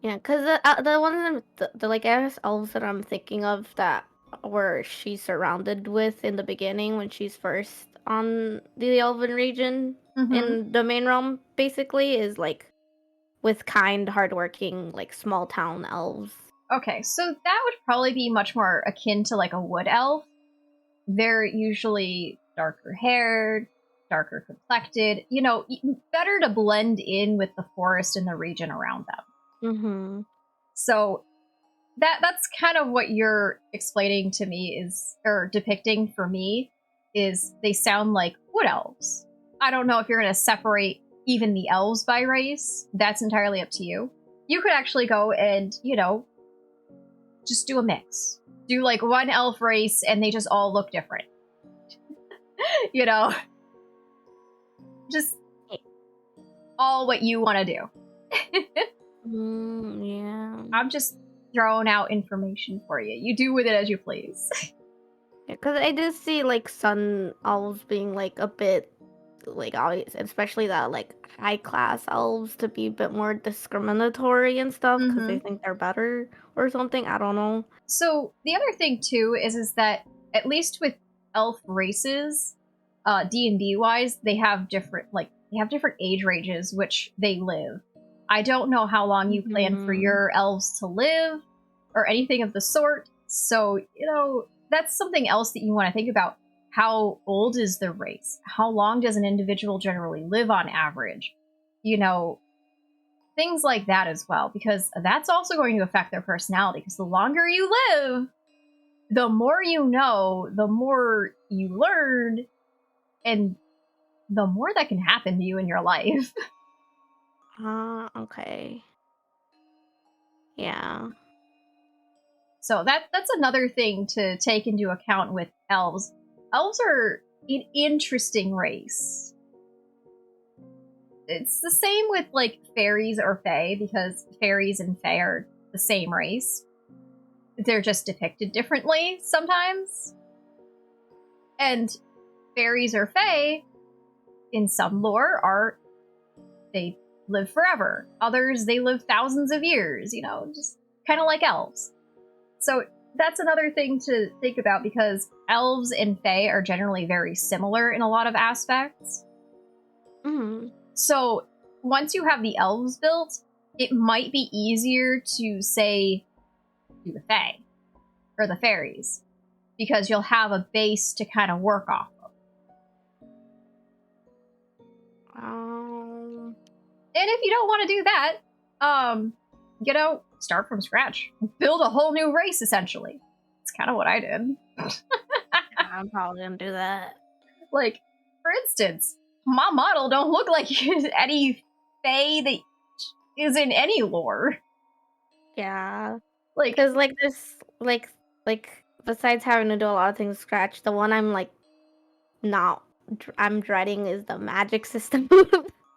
Yeah, because the ones the like elves that I'm thinking of that were she's surrounded with in the beginning when she's first on the Elven region in the main realm, basically, is like with kind, hardworking, like small town elves. Okay, so that would probably be much more akin to like a wood elf. They're usually darker haired, darker complected, better to blend in with the forest and the region around them. Mm-hmm. So that's kind of what you're explaining to me or depicting for me, is they sound like wood elves. I don't know if you're going to separate even the elves by race. That's entirely up to you. You could actually go and, just do a mix. Do like one elf race and they just all look different. Just all what you want to do. Yeah. I'm just throwing out information for you. You do with it as you please. Because I do see like sun elves being like a bit like obvious, especially that like high class elves to be a bit more discriminatory and stuff because they think they're better or something. I don't know. So the other thing too is that at least with elf races, D&D wise, they have different age ranges which they live. I don't know how long you plan for your elves to live or anything of the sort. So, that's something else that you want to think about. How old is the race? How long does an individual generally live on average? Things like that as well, because that's also going to affect their personality, because the longer you live, the more you know, the more you learn, and the more that can happen to you in your life. Okay. Yeah. So that's another thing to take into account with elves. Elves are an interesting race. It's the same with like fairies or fae, because fairies and fae are the same race. They're just depicted differently sometimes. And fairies or fae, in some lore, they live forever. Others, they live thousands of years, just kind of like elves. So that's another thing to think about, because elves and fae are generally very similar in a lot of aspects. Mm-hmm. So once you have the elves built, it might be easier to say do the fae or the fairies, because you'll have a base to kind of work off of. And if you don't want to do that, start from scratch. Build a whole new race, essentially. It's kind of what I did. I'm probably gonna do that. Like, for instance, my model don't look like any fae that is in any lore. Yeah. Like, Because, like, there's, like, besides having to do a lot of things from scratch, the one I'm, like, I'm dreading is the magic system.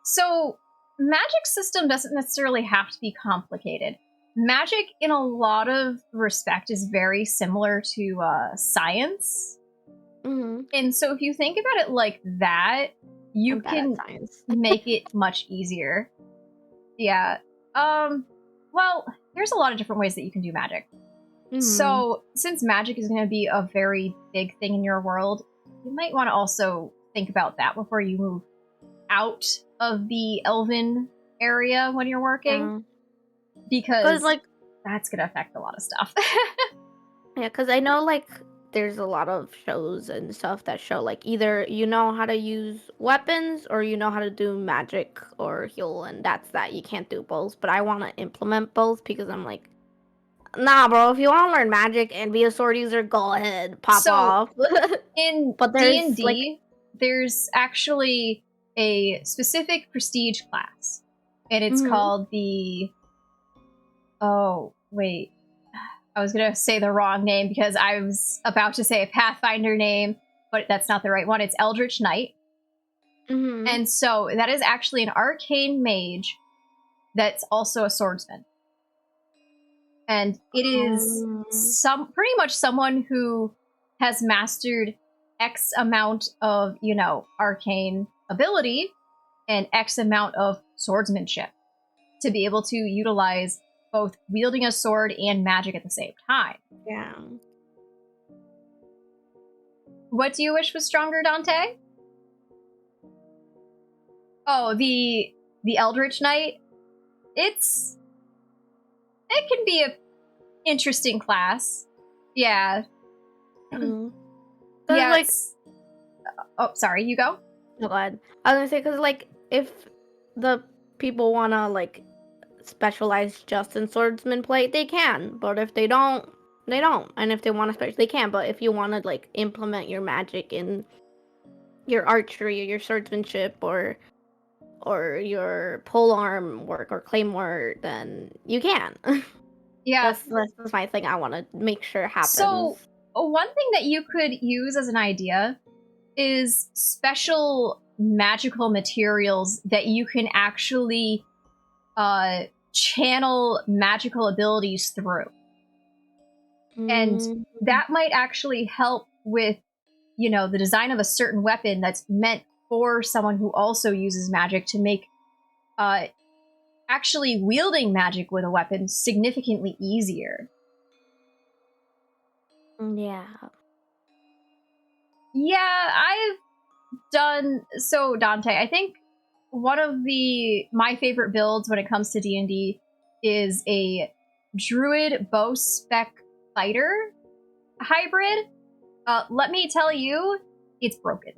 so, magic system doesn't necessarily have to be complicated. Magic, in a lot of respect, is very similar to science. Mm-hmm. And so if you think about it like that, you can make it much easier. Yeah. Well, there's a lot of different ways that you can do magic. Mm-hmm. So since magic is going to be a very big thing in your world, you might want to also think about that before you move out of the elven area when you're working. Because like that's going to affect a lot of stuff. Yeah, because I know like there's a lot of shows and stuff that show like either you know how to use weapons or you know how to do magic or heal, and that's that. You can't do both. But I want to implement both because I'm like, nah, bro, if you want to learn magic and be a sword user, go ahead, pop off. In D&D, like, there's actually a specific prestige class, and it's called the... Oh, wait. I was going to say the wrong name because I was about to say a Pathfinder name, but that's not the right one. It's Eldritch Knight. Mm-hmm. And so that is actually an arcane mage that's also a swordsman. And it is pretty much someone who has mastered X amount of, arcane ability and X amount of swordsmanship to be able to utilize both wielding a sword and magic at the same time. Yeah. What do you wish was stronger, Dante? Oh, the Eldritch Knight. It can be a interesting class. Yeah. Mm-hmm. Yeah. Like, oh, sorry. You go. No, go ahead. I was gonna say because like if the people wanna like specialize just in swordsman play, they can, but if they don't, they don't. And if they want to specialize, they can, but if you want to like implement your magic in your archery or your swordsmanship or your polearm work or claymore, then you can. Yeah, that's my thing. I want to make sure happens. So one thing that you could use as an idea is special magical materials that you can actually channel magical abilities through. And that might actually help with, the design of a certain weapon that's meant for someone who also uses magic to make actually wielding magic with a weapon significantly easier. Yeah. Yeah, I've done... So, Dante, I think one of my favorite builds when it comes to D&D is a druid bow spec fighter hybrid. Let me tell you, it's broken.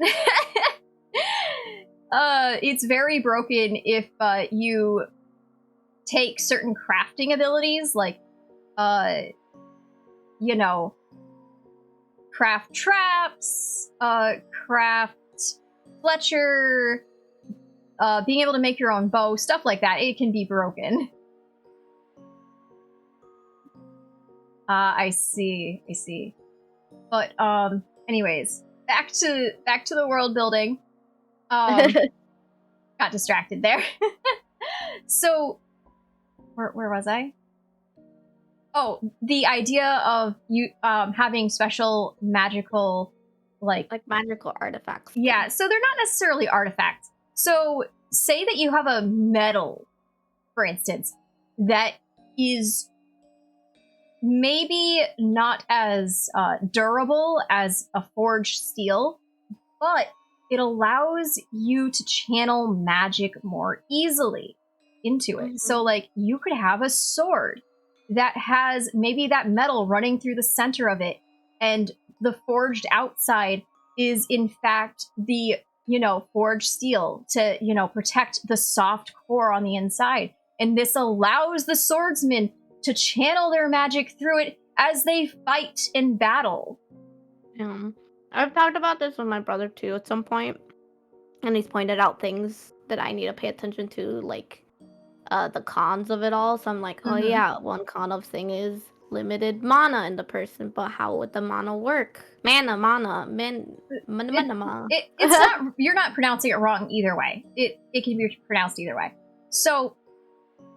It's very broken if you take certain crafting abilities, like, craft traps, craft Fletcher, being able to make your own bow, stuff like that. It can be broken. I see. But anyways, back to the world building. Got distracted there. So, where was I? Oh, the idea of you having special magical, like magical artifacts. Yeah, so they're not necessarily artifacts. So, say that you have a metal, for instance, that is maybe not as durable as a forged steel, but it allows you to channel magic more easily into it. So, like, you could have a sword that has maybe that metal running through the center of it, and the forged outside is, in fact, the forge steel to, protect the soft core on the inside. And this allows the swordsman to channel their magic through it as they fight in battle. I've talked about this with my brother too at some point, and he's pointed out things that I need to pay attention to, like the cons of it all. So I'm like, oh yeah, one con of thing is limited mana in the person, but how would the mana work? Mana. It's not, you're not pronouncing it wrong either way. It can be pronounced either way. So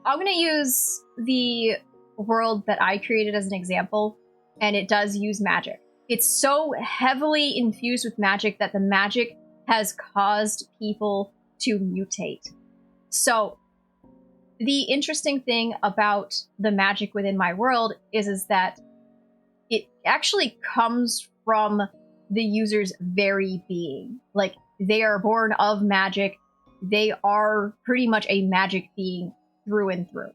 I'm going to use the world that I created as an example, and it does use magic. It's so heavily infused with magic that the magic has caused people to mutate. So the interesting thing about the magic within my world is that it actually comes from the user's very being. Like, they are born of magic. They are pretty much a magic being through and through.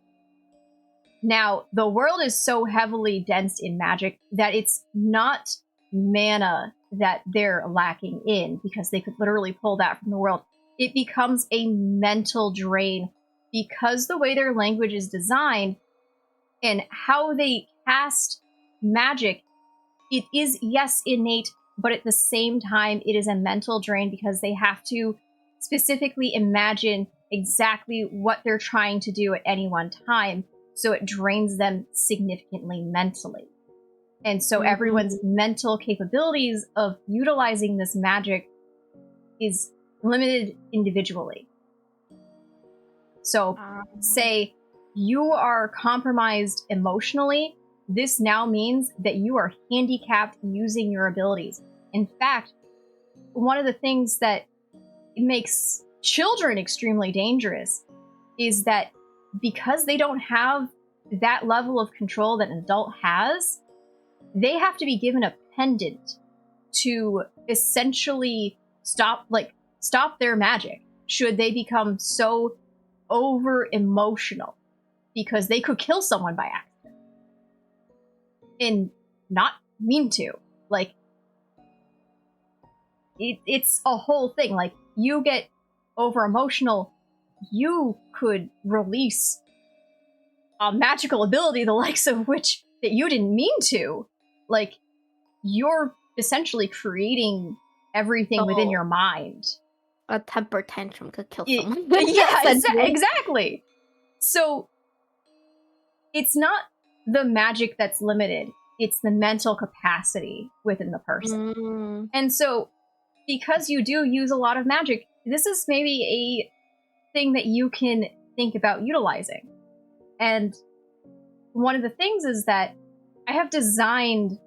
Now, the world is so heavily dense in magic that it's not mana that they're lacking in, because they could literally pull that from the world. It becomes a mental drain because the way their language is designed and how they cast magic, it is, yes, innate, but at the same time, it is a mental drain because they have to specifically imagine exactly what they're trying to do at any one time. So it drains them significantly mentally. And so everyone's mental capabilities of utilizing this magic is limited individually. So say you are compromised emotionally, this now means that you are handicapped using your abilities. In fact, one of the things that makes children extremely dangerous is that because they don't have that level of control that an adult has, they have to be given a pendant to essentially stop their magic should they become so over emotional, because they could kill someone by accident and not mean to. Like, it's a whole thing. Like, you get over emotional, you could release a magical ability the likes of which that you didn't mean to. Like, you're essentially creating everything within your mind. A temper tantrum could kill someone. Yeah, exactly. So it's not the magic that's limited, it's the mental capacity within the person. And so because you do use a lot of magic, this is maybe a thing that you can think about utilizing. And one of the things is that I have designed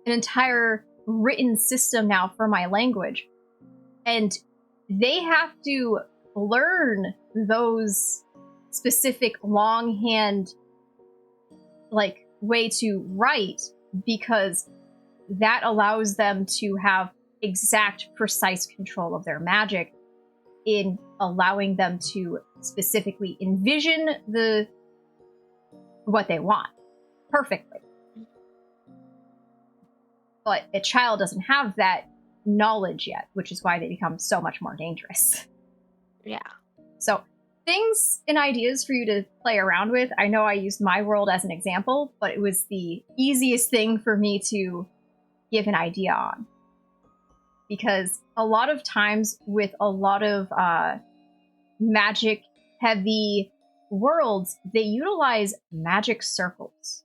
an entire written system now for my language, and they have to learn those specific longhand way to write, because that allows them to have exact, precise control of their magic, in allowing them to specifically envision what they want perfectly. But a child doesn't have that knowledge yet, which is why they become so much more dangerous. Yeah. So things and ideas for you to play around with. I know I used my world as an example, but it was the easiest thing for me to give an idea on. Because a lot of times with a lot of magic heavy worlds, they utilize magic circles.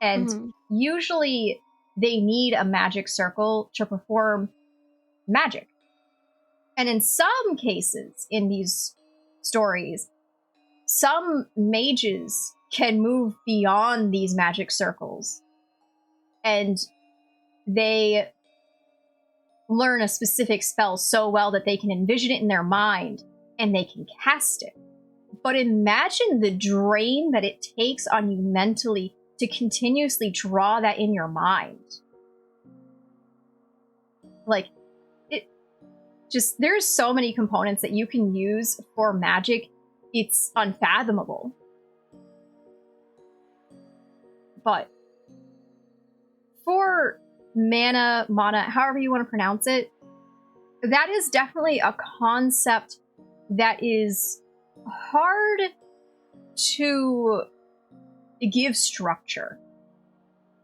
And usually they need a magic circle to perform magic. And in some cases in these stories, some mages can move beyond these magic circles, and they learn a specific spell so well that they can envision it in their mind and they can cast it. But imagine the drain that it takes on you mentally to continuously draw that in your mind. There's so many components that you can use for magic, it's unfathomable. But for mana, however you want to pronounce it, that is definitely a concept that is hard to give structure.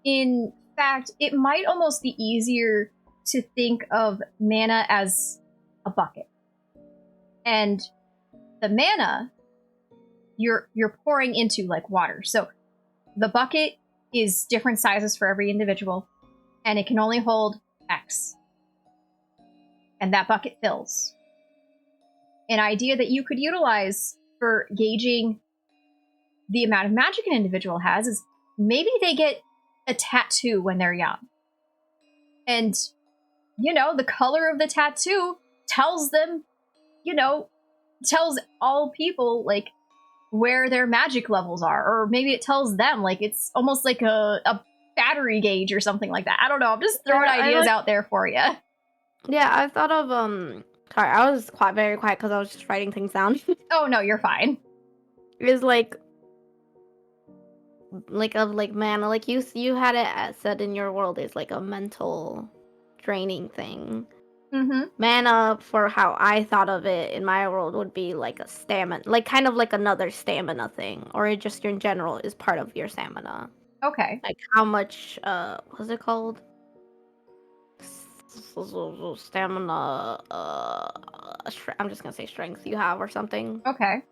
In fact, it might almost be easier to think of mana as a bucket. And the mana you're pouring into like water. So the bucket is different sizes for every individual, and it can only hold X. And that bucket fills. An idea that you could utilize for gauging the amount of magic an individual has is maybe they get a tattoo when they're young. And, the color of the tattoo tells them, tells all people, like, where their magic levels are. Or maybe it tells them, like, it's almost like a battery gauge or something like that. I don't know. I'm just throwing ideas out there for you. Yeah, I thought of, sorry, I was very quiet because I was just writing things down. Oh, no, you're fine. It's like mana, like you had it said in your world is like a mental draining thing. Mm-hmm. Mana, for how I thought of it in my world, would be like a stamina, like kind of like another stamina thing, or it just in general is part of your stamina. Okay. Like how much, what's it called? Stamina, I'm just gonna say strength you have or something. Okay.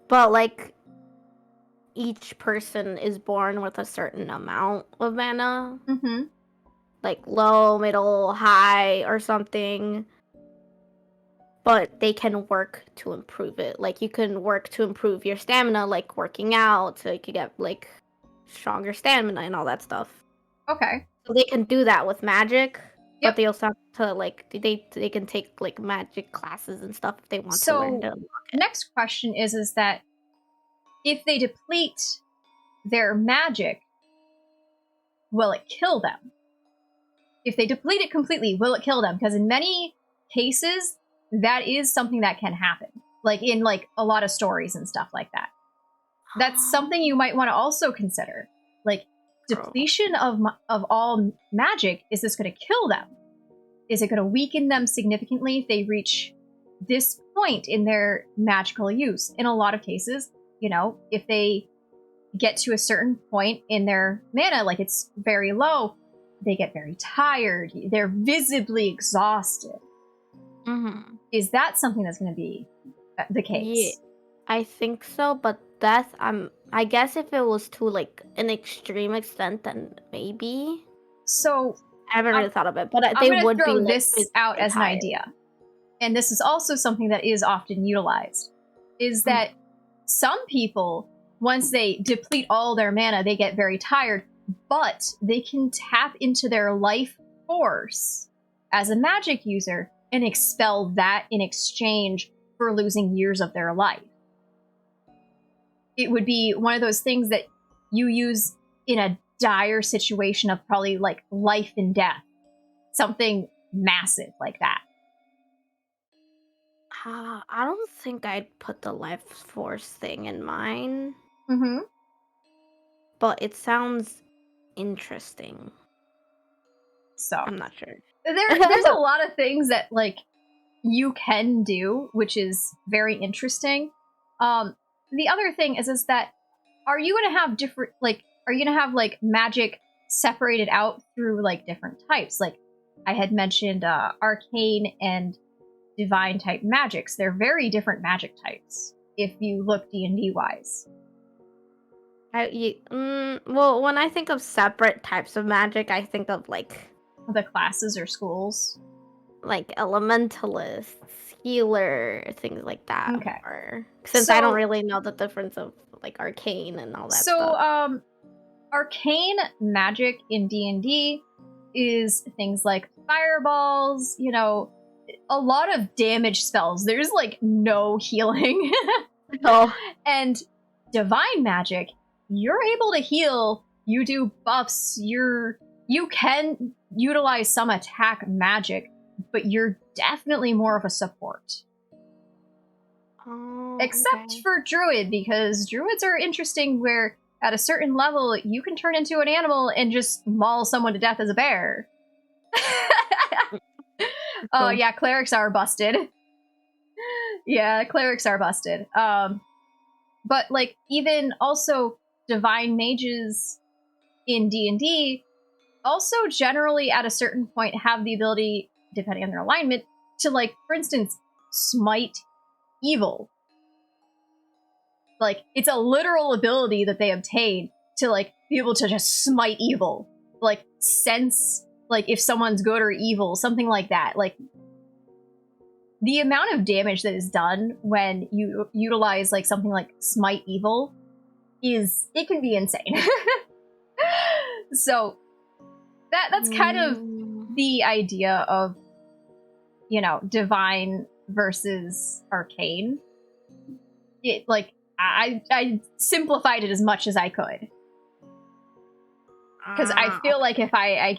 But like each person is born with a certain amount of mana. Mm-hmm. Like low, middle, high, or something. But they can work to improve it. Like you can work to improve your stamina, like working out, so you can get like stronger stamina and all that stuff. Okay. So they can do that with magic. Yep. But they also have to like they can take like magic classes and stuff if they want to learn to unlock it. Next question is that if they deplete their magic, will it kill them? If they deplete it completely, will it kill them? Because in many cases, that is something that can happen. Like in like a lot of stories and stuff like that. That's something you might want to also consider. Like depletion of all magic, is this going to kill them? Is it going to weaken them significantly if they reach this point in their magical use? In a lot of cases, if they get to a certain point in their mana, like it's very low, they get very tired. They're visibly exhausted. Mm-hmm. Is that something that's going to be the case? Yeah, I think so, but that's I guess if it was to like an extreme extent, then maybe. So I haven't really thought of it, but I'm they would throw be this out as an idea, and this is also something that is often utilized. Is that some people, once they deplete all their mana, they get very tired, but they can tap into their life force as a magic user and expel that in exchange for losing years of their life. It would be one of those things that you use in a dire situation of probably like life and death. Something massive like that. I don't think I'd put the life force thing in mine. Mm-hmm. But it sounds interesting. So I'm not sure. There's a lot of things that like you can do, which is very interesting. The other thing is that are you gonna have different are you gonna have like magic separated out through like different types? Like I had mentioned arcane and divine type magics. They're very different magic types if you look D&D wise. Well, when I think of separate types of magic, I think of like the classes or schools, like elementalists, healer, things like that. Okay. Or, since I don't really know the difference of like arcane and all that stuff. So, arcane magic in D&D is things like fireballs, a lot of damage spells. There's like no healing. Oh. And divine magic, you're able to heal. You do buffs. You can utilize some attack magic, but you're definitely more of a support. Oh, Except for druid, because druids are interesting where at a certain level you can turn into an animal and just maul someone to death as a bear. Oh yeah, clerics are busted. Yeah, clerics are busted. But like even also divine mages in D&D also generally at a certain point have the ability, depending on their alignment, to like, for instance, smite evil. Like, it's a literal ability that they obtain to like be able to just smite evil. Like, sense like if someone's good or evil, something like that. Like, the amount of damage that is done when you utilize like something like smite evil it can be insane. So that's kind of the idea of, you know, divine versus arcane. It like I simplified it as much as I could, because I feel like if I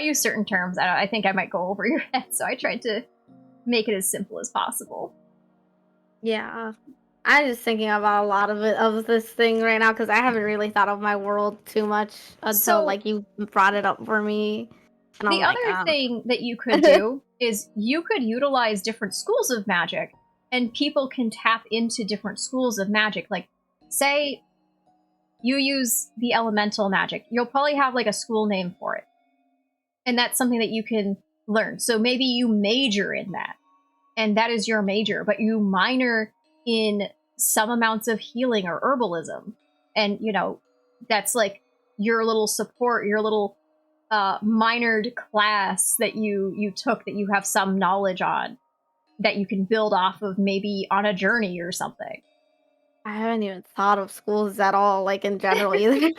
use certain terms, I think I might go over your head. So I tried to make it as simple as possible. Yeah. I'm just thinking about a lot of this thing right now because I haven't really thought of my world too much until like you brought it up for me. And the other thing that you could do is you could utilize different schools of magic, and people can tap into different schools of magic. Like, say you use the elemental magic, you'll probably have like a school name for it. And that's something that you can learn. So maybe you major in that, and that is your major, but you minor in some amounts of healing or herbalism. And, you know, that's like your little support, your little minored class that you took that you have some knowledge on that you can build off of, maybe on a journey or something. I haven't even thought of schools at all, like in general either.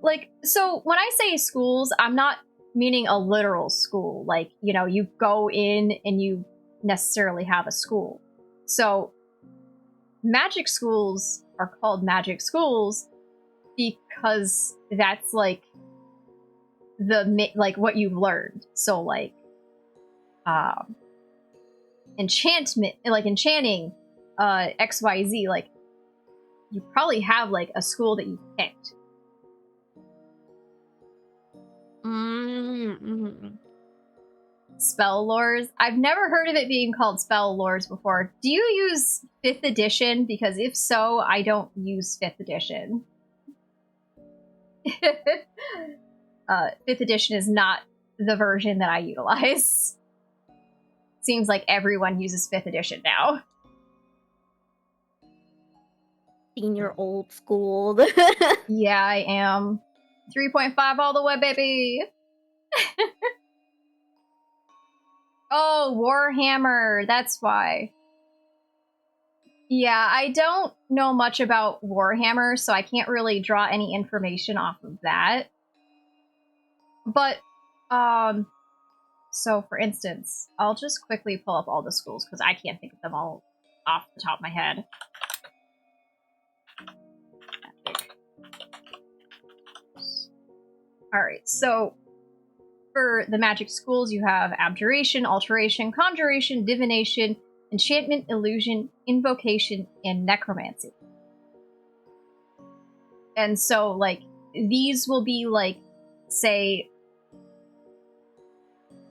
Like, so when I say schools, I'm not meaning a literal school. Like, you know, you go in and you necessarily have a school. So magic schools are called magic schools because that's like what you've learned. So like enchantment, like enchanting, XYZ, like you probably have like a school that you picked. Mm-hmm. Spell lores. I've never heard of it being called spell lores before. Do you use 5th edition? Because if so, I don't use 5th edition. 5th edition is not the version that I utilize. Seems like everyone uses 5th edition now. Senior old school. Yeah, I am. 3.5 all the way, baby. Oh, Warhammer. That's why. Yeah, I don't know much about Warhammer, so I can't really draw any information off of that. But, so for instance, I'll just quickly pull up all the schools because I can't think of them all off the top of my head. Alright, so for the magic schools, you have abjuration, alteration, conjuration, divination, enchantment, illusion, invocation, and necromancy. And so, like, these will be like, say,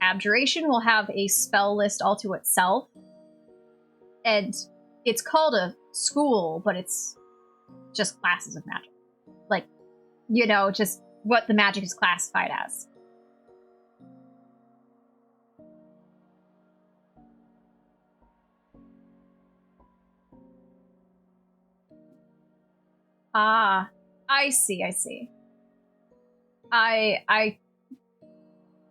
abjuration will have a spell list all to itself, and it's called a school, but it's just classes of magic. Like, you know, just what the magic is classified as. Ah, I see. I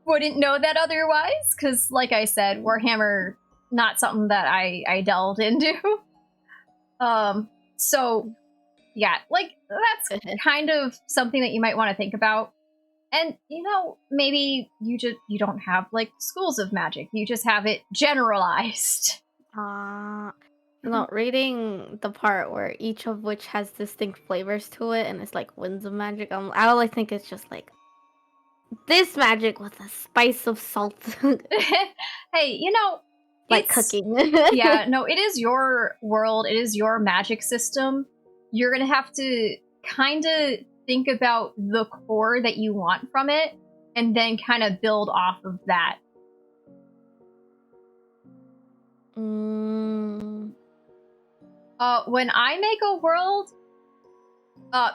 wouldn't know that otherwise, because, like I said, Warhammer, not something that I delved into. So, yeah, like, that's kind of something that you might want to think about. And, you know, maybe you don't have, like, schools of magic. You just have it generalized. No, reading the part where each of which has distinct flavors to it, and it's like winds of magic. I only think it's just like this magic with a spice of salt. Hey, you know, like cooking. Yeah, no, it is your world. It is your magic system. You're gonna have to kind of think about the core that you want from it, and then kind of build off of that. When I make a world,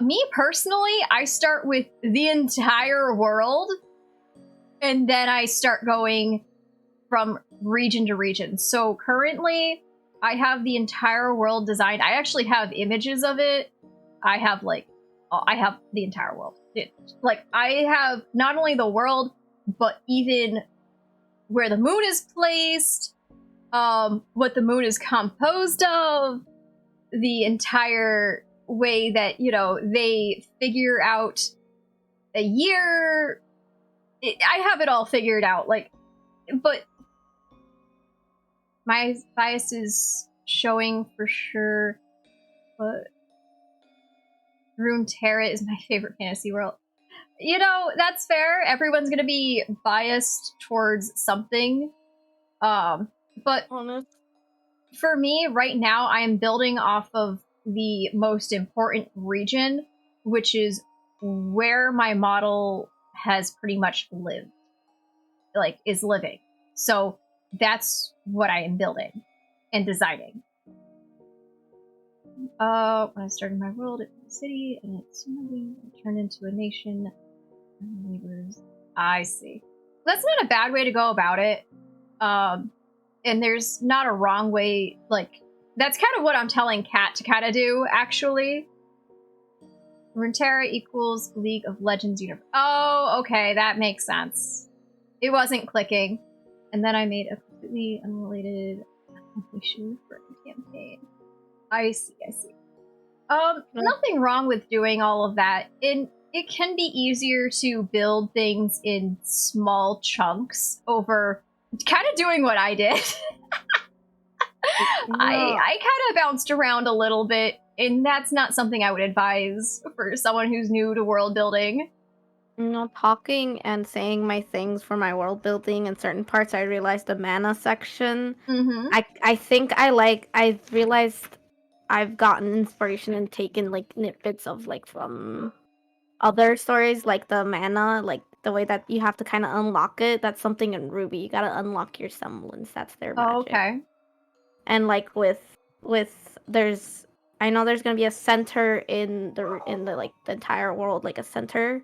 me personally, I start with the entire world, and then I start going from region to region. So currently, I have the entire world designed. I actually have images of it. I have the entire world. I have not only the world, but even where the moon is placed, what the moon is composed of, the entire way that, they figure out a year. I have it all figured out, but my bias is showing for sure, but Runeterra is my favorite fantasy world. That's fair. Everyone's gonna be biased towards something. But for me, right now, I am building off of the most important region, which is where my model has pretty much lived, is living. So that's what I am building and designing. When I started my world, it was a city, and it slowly turned into a nation. And neighbors. I see. That's not a bad way to go about it. And there's not a wrong way, that's kind of what I'm telling Kat to kind of do, actually. Runeterra equals League of Legends universe. Oh, okay, that makes sense. It wasn't clicking. And then I made a completely unrelated application for a campaign. I see. Nothing wrong with doing all of that. It can be easier to build things in small chunks over kind of doing what I did. I kind of bounced around a little bit, and that's not something I would advise for someone who's new to world building. Talking and saying my things for my world building in certain parts, I realized the mana section. Mm-hmm. I think I realized I've gotten inspiration and taken snippets of from other stories, like the mana, the way that you have to kind of unlock it. That's something in Ruby. You gotta unlock your semblance. That's their magic. Oh, okay. And I know there's gonna be a center in the entire world, a center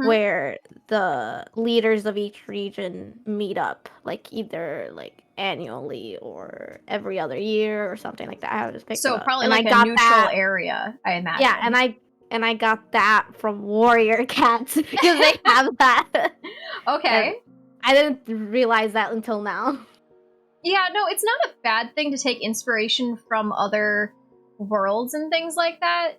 where the leaders of each region meet up, either annually or every other year or something like that. I just picked it up. Probably and a neutral area, I imagine. Yeah, and I got that from Warrior Cats because they have that. Okay. And I didn't realize that until now. Yeah, no, it's not a bad thing to take inspiration from other worlds and things like that.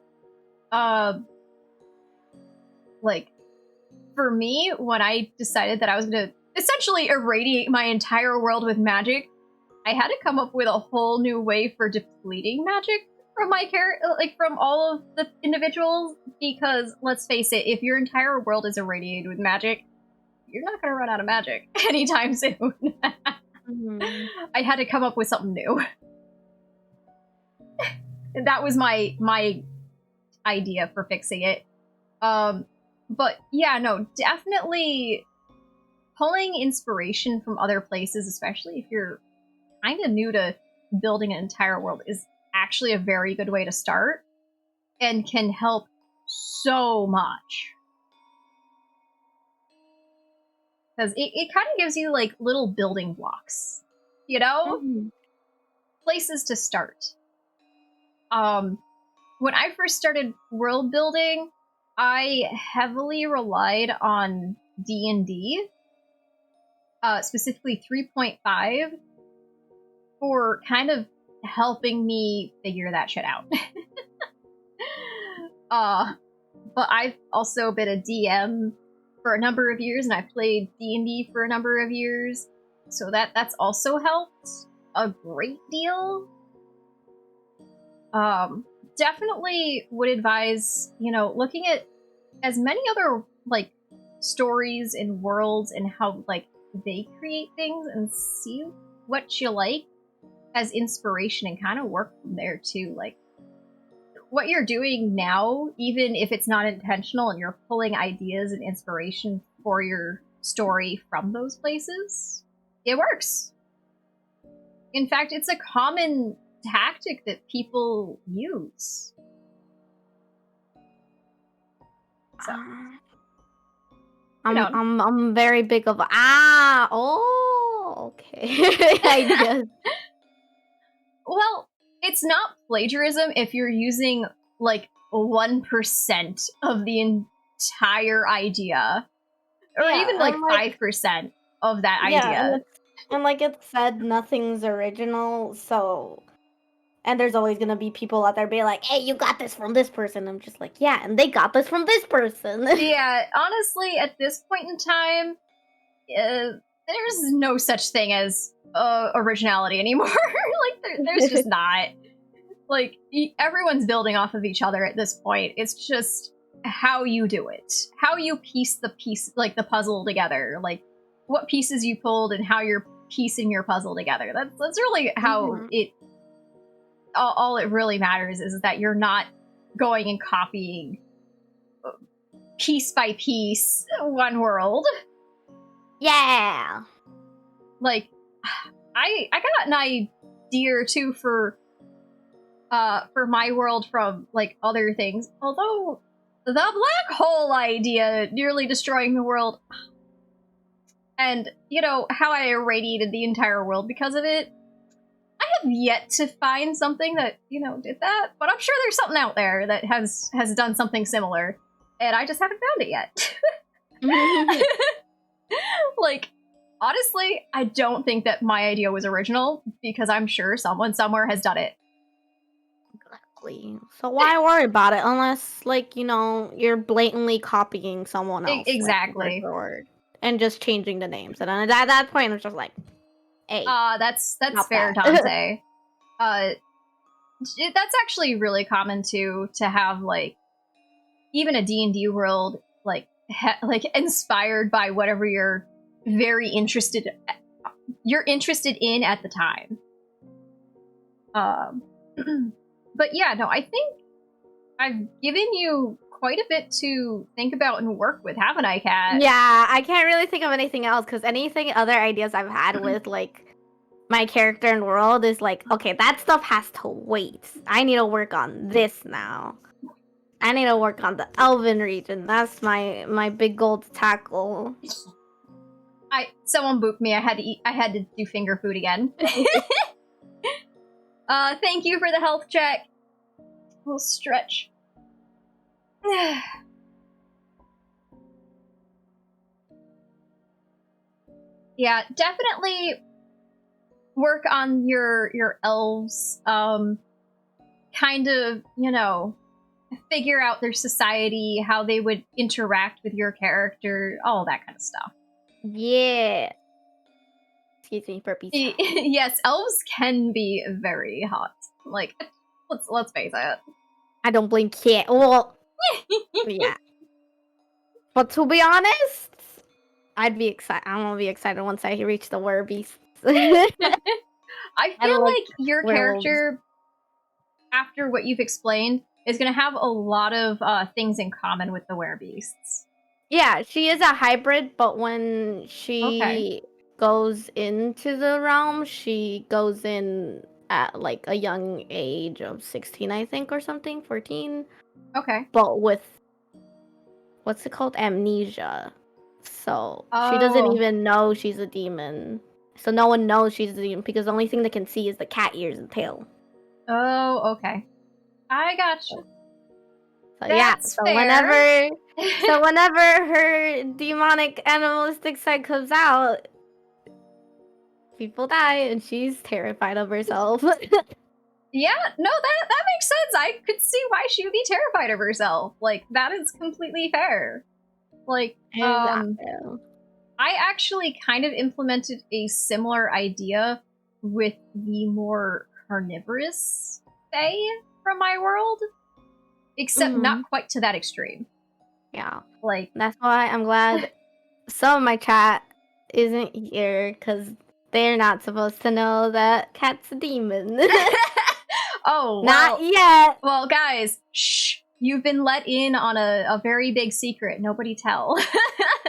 For me, when I decided that I was going to essentially irradiate my entire world with magic, I had to come up with a whole new way for depleting magic from my from all of the individuals, because let's face it, if your entire world is irradiated with magic, you're not going to run out of magic anytime soon. Mm-hmm. I had to come up with something new. That was my idea for fixing it. But yeah, no, definitely pulling inspiration from other places, especially if you're kind of new to building an entire world, is actually a very good way to start and can help so much. Because it kind of gives you little building blocks, places to start. When I first started world building, I heavily relied on D&D, specifically 3.5, for kind of helping me figure that shit out. But I've also been a DM for a number of years, and I played D&D for a number of years, so that's also helped a great deal. Definitely would advise, looking at as many other stories and worlds and how they create things, and see what you like as inspiration and kind of work from there too. What you're doing now, even if it's not intentional and you're pulling ideas and inspiration for your story from those places, it works. In fact, it's a common tactic that people use. So, I'm very big of okay. I guess. Well, it's not plagiarism if you're using like 1% of the entire idea, or even like 5% of that idea. And like it said, nothing's original, so. And there's always gonna be people out there being like, hey, you got this from this person. I'm just like, yeah, and they got this from this person. Yeah, honestly, at this point in time, there's no such thing as originality anymore. Like, there's just not. Like, everyone's building off of each other at this point. It's just how you do it. How you piece the puzzle together. Like, what pieces you pulled and how you're piecing your puzzle together. That's really how it... All it really matters is that you're not going and copying piece by piece one world. Yeah. Like, I got an idea or two for my world from like other things. Although the black hole idea nearly destroying the world, and how I irradiated the entire world because of it. I have yet to find something that, did that, but I'm sure there's something out there that has done something similar, and I just haven't found it yet. Like, honestly, I don't think that my idea was original, because I'm sure someone somewhere has done it. Exactly. So why worry about it unless, like, you're blatantly copying someone else. Exactly. Like, word, and just changing the names. And at that point, it's just like, hey, that's fair, Dante. That's actually really common too, to have like even a D&D world like inspired by whatever you're interested in at the time. But yeah, no, I think I've given you quite a bit to think about and work with, haven't I, Kat? Yeah, I can't really think of anything else, because other ideas I've had with like my character and world is like, okay, that stuff has to wait. I need to work on this now. I need to work on the Elven region. That's my big goal to tackle. Someone booped me. I had to do finger food again. Thank you for the health check. We'll stretch. Yeah, definitely work on your elves. Kind of, figure out their society, how they would interact with your character, all that kind of stuff. Yeah. Excuse me, burpees. Yes, elves can be very hot. Like, let's face it. I don't blink yet. Well, yeah. But to be honest, I'd be excited. I'm gonna be excited once I reach the werbeasts. I feel like your character, after what you've explained, is gonna have a lot of things in common with the werbeasts. Yeah, she is a hybrid, but when she goes into the realm, she goes in at like a young age of 16, I think, or something, 14. Okay. But with, what's it called? Amnesia. So she doesn't even know she's a demon. So no one knows she's a demon, because the only thing they can see is the cat ears and tail. Oh, okay. I gotcha. So yeah, whenever her demonic animalistic side comes out, people die, and she's terrified of herself. Yeah, no, that makes sense. I could see why she would be terrified of herself. Like, that is completely fair. Like, I actually kind of implemented a similar idea with the more carnivorous fae from my world, except not quite to that extreme. Yeah, like that's why I'm glad some of my chat isn't here, because they're not supposed to know that Cat's a demon. Oh, not yet. Well, guys, shh. you've been let in on a very big secret. Nobody tell.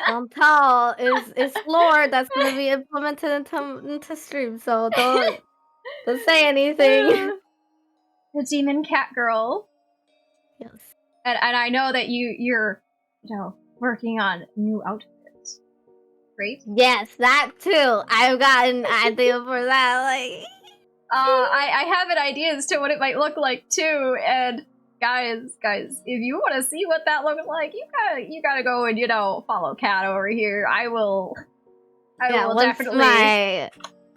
Don't tell. It's lore that's gonna be implemented into stream, so don't say anything. The demon cat girl. Yes. And I know that you're working on new outfits. Great. Yes, that too. I've got an idea for that. Like, I have an idea as to what it might look like too. And guys, if you want to see what that looks like, you gotta go and follow Kat over here. I will definitely.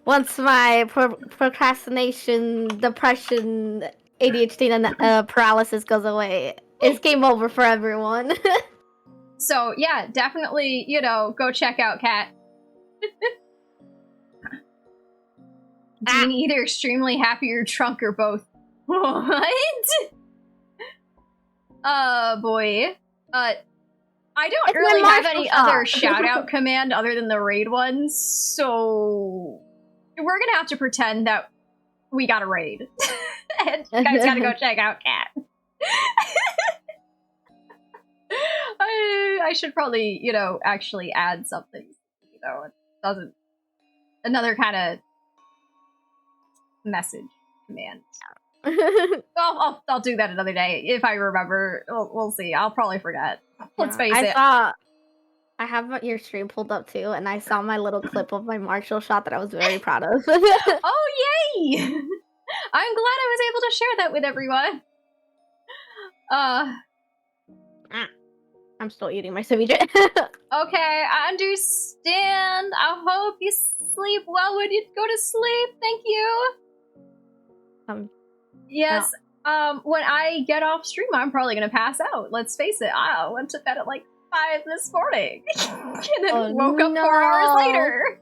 Once my procrastination, depression, ADHD, and paralysis goes away, it's game over for everyone. So yeah, definitely, go check out Kat. Being either extremely happy or drunk or both. What? Boy. I don't really have any other shout-out command other than the raid one, so we're gonna have to pretend that we got a raid. And you guys gotta go check out Kat. I should probably, actually add something. It doesn't. Another kind of message command. I'll do that another day if I remember. We'll see. I'll probably forget. Let's face it. I have your stream pulled up too, and I saw my little clip of my Marshall shot that I was very proud of. Oh yay! I'm glad I was able to share that with everyone. I'm still eating my ceviche. Okay, I understand. I hope you sleep well when you go to sleep. Thank you. Yes. When I get off stream, I'm probably gonna pass out. Let's face it. I went to bed at like 5 this morning, and then woke up 4 hours later.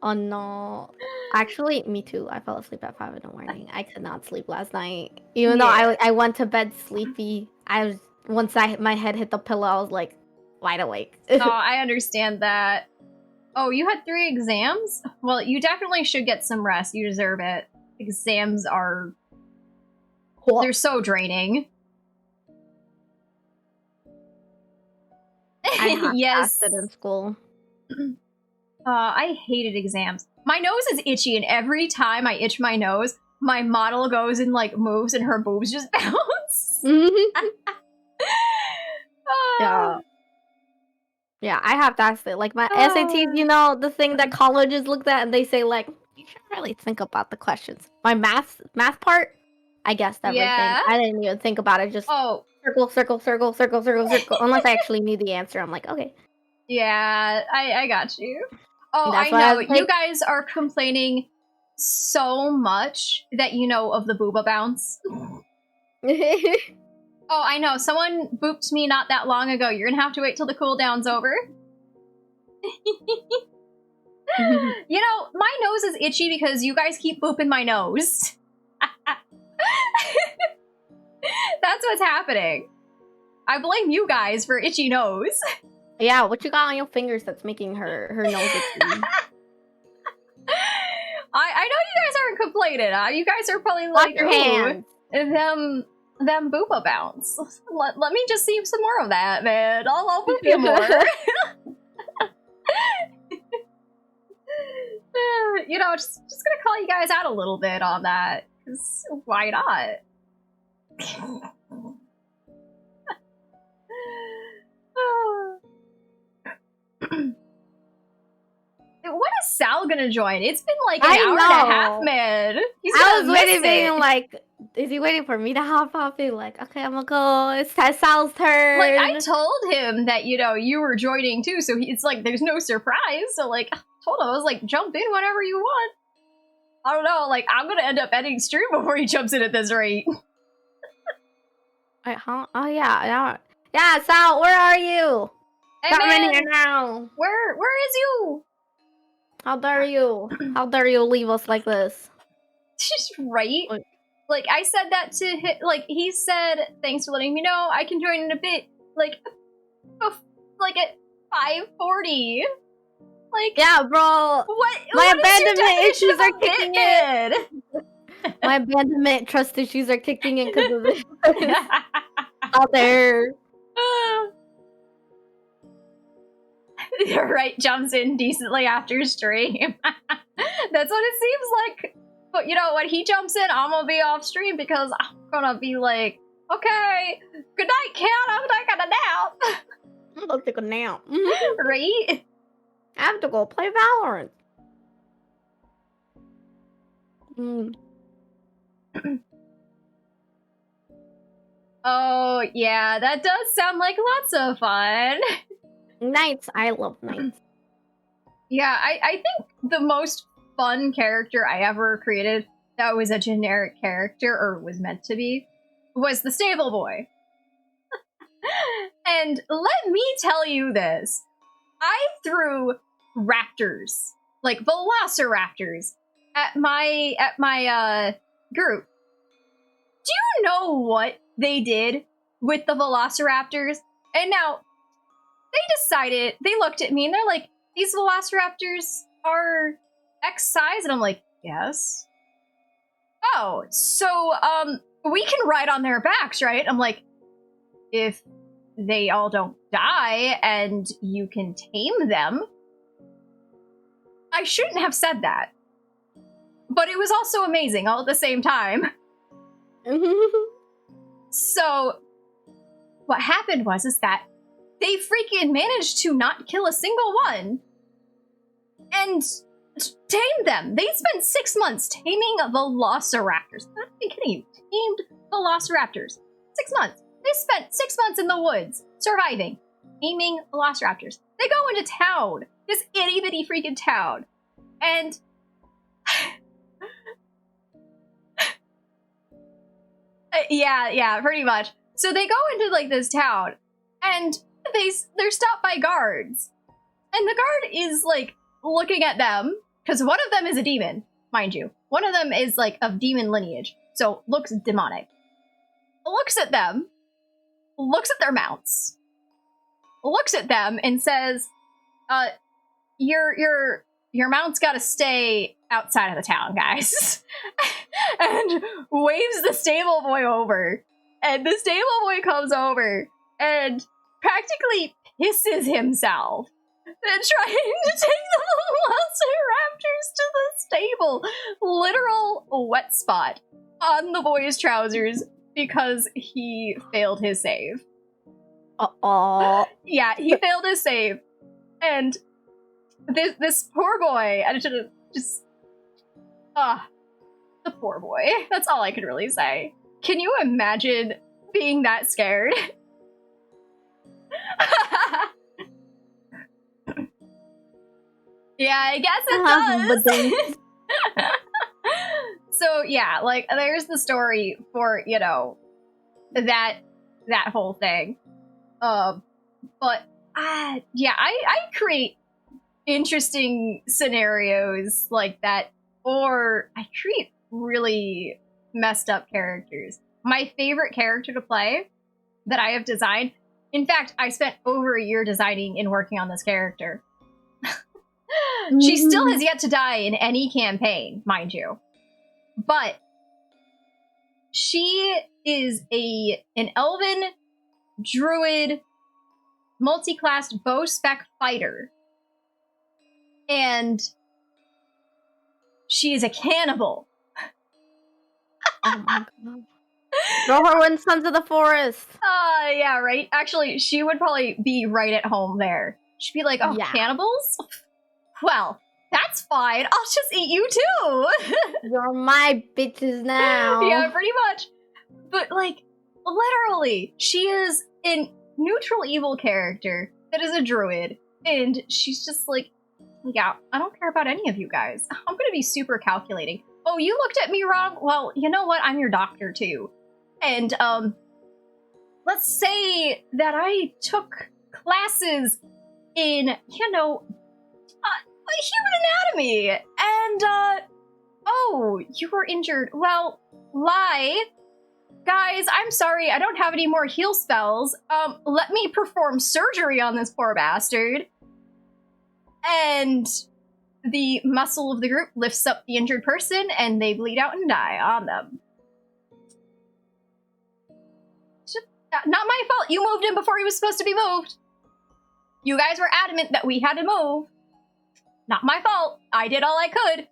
Oh no! Actually, me too. I fell asleep at 5 in the morning. I could not sleep last night, even though I went to bed sleepy. Once my head hit the pillow, I was like wide awake. Oh, I understand that. Oh, you had 3 exams? Well, you definitely should get some rest. You deserve it. Exams are... They're so draining. Yes. I in school. I hated exams. My nose is itchy, and every time I itch my nose, my model goes and like moves, and her boobs just bounce. Yeah, I have to ask it. Like my SATs, the thing that colleges looked at, and they say like, you should really think about the questions. My math part, I guessed everything. Yeah. I didn't even think about it. Just circle, circle, circle, circle, circle, circle. Unless I actually knew the answer, I'm like, okay. Yeah, I got you. Oh, I know. You guys are complaining so much that you know of the booba bounce. Oh, I know. Someone booped me not that long ago. You're gonna have to wait till the cooldown's over. My nose is itchy because you guys keep booping my nose. That's what's happening. I blame you guys for itchy nose. Yeah, what you got on your fingers that's making her nose itchy? I know you guys aren't complaining. You guys are probably like, your hands. Them booba bounce. Let me just see some more of that, man. I'll boop you more. Just gonna call you guys out a little bit on that. 'Cause why not? When is Sal gonna join? It's been like an hour and a half, man. I was waiting, being like, is he waiting for me to hop off? Being like, okay, I'm gonna go. It's Sal's turn. Like, I told him that, you were joining too, so it's like, there's no surprise. So, like, I told him, I was like, jump in whenever you want. I don't know, like, I'm gonna end up ending stream before he jumps in at this rate. Wait, huh? Oh, yeah. Yeah, Sal, where are you? Hey, come in here now. Where is you? How dare you? How dare you leave us like this? Right? Like, I said that to him, like, he said, thanks for letting me know, I can join in a bit, like at 5:40. Like, yeah, bro. My abandonment issues are kicking in. My abandonment trust issues are kicking in because of this. Mother. You're right, jumps in decently after stream. That's what it seems like. But you know, when he jumps in, I'm gonna be off stream because I'm gonna be like, okay, good night, kid. I'm taking a nap. I'm gonna take a nap. Right? I have to go play Valorant. Mm. Oh, yeah, that does sound like lots of fun. Knights, I love knights. Yeah, I think the most fun character I ever created that was a generic character, or was meant to be, was the Stable Boy. And let me tell you this. I threw raptors, like velociraptors, at my group. Do you know what they did with the velociraptors? And now, they looked at me and they're like, these velociraptors are X size? And I'm like, yes. Oh, so, we can ride on their backs, right? I'm like, if they all don't die and you can tame them. I shouldn't have said that. But it was also amazing all at the same time. So, what happened was that they freaking managed to not kill a single one and tame them. They spent 6 months taming velociraptors. I'm not even kidding you. Tamed velociraptors. 6 months. They spent 6 months in the woods surviving, taming velociraptors. They go into town, this itty bitty freaking town, and yeah, pretty much. So they go into like this town, and they're stopped by guards, and the guard is like looking at them because one of them is a demon, mind you. One of them is like of demon lineage, so looks demonic. Looks at them, looks at their mounts, looks at them, and says, your mount's gotta stay outside of the town, guys." And waves the Stable Boy over. And the Stable Boy comes over and practically pisses himself and trying to take the velociraptors to the stable. Literal wet spot on the boy's trousers because he failed his save. Yeah, he failed his save. And this poor boy, I should have just... the poor boy. That's all I could really say. Can you imagine being that scared? Yeah, I guess it does. So yeah, like there's the story for, you know, that whole thing. But yeah, I create interesting scenarios like that, or I create really messed up characters. My favorite character to play that I have designed, in fact, I spent over a year designing and working on this character. She still has yet to die in any campaign, mind you. But she is an elven druid multi-class bow spec fighter. And she is a cannibal. Oh my god. Throw her in Sons of the Forest. Yeah, right? Actually, she would probably be right at home there. She'd be like, oh, yeah. Cannibals? Well, that's fine. I'll just eat you too. You're my bitches now. Yeah, pretty much. But, like, literally, she is a neutral evil character that is a druid. And she's just like, yeah, I don't care about any of you guys. I'm gonna be super calculating. Oh, you looked at me wrong? Well, you know what? I'm your doctor, too. And, let's say that I took classes in, you know, human anatomy. And, oh, you were injured. Well, lie. Guys, I'm sorry, I don't have any more heal spells. Let me perform surgery on this poor bastard. And the muscle of the group lifts up the injured person, and they bleed out and die on them. Not my fault. You moved him before he was supposed to be moved. You guys were adamant that we had to move. Not my fault. I did all I could.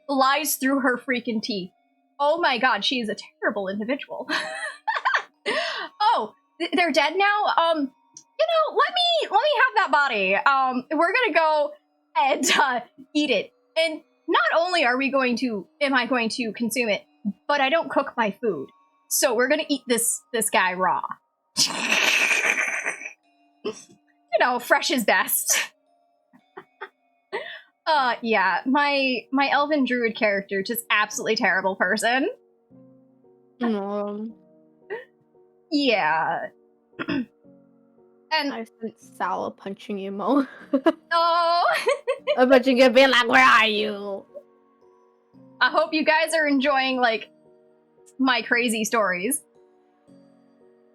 Lies through her freaking teeth. Oh my god, she is a terrible individual. Oh, they're dead now? You know, let me have that body. We're gonna go and eat it. And not only am I going to consume it, but I don't cook my food. So we're gonna eat this guy raw. You know, fresh is best. Yeah, my elven druid character, just absolutely terrible person. Yeah. And I sent Sal punching you, Mo. oh, I'm punching you, being like, "Where are you?" I hope you guys are enjoying like my crazy stories.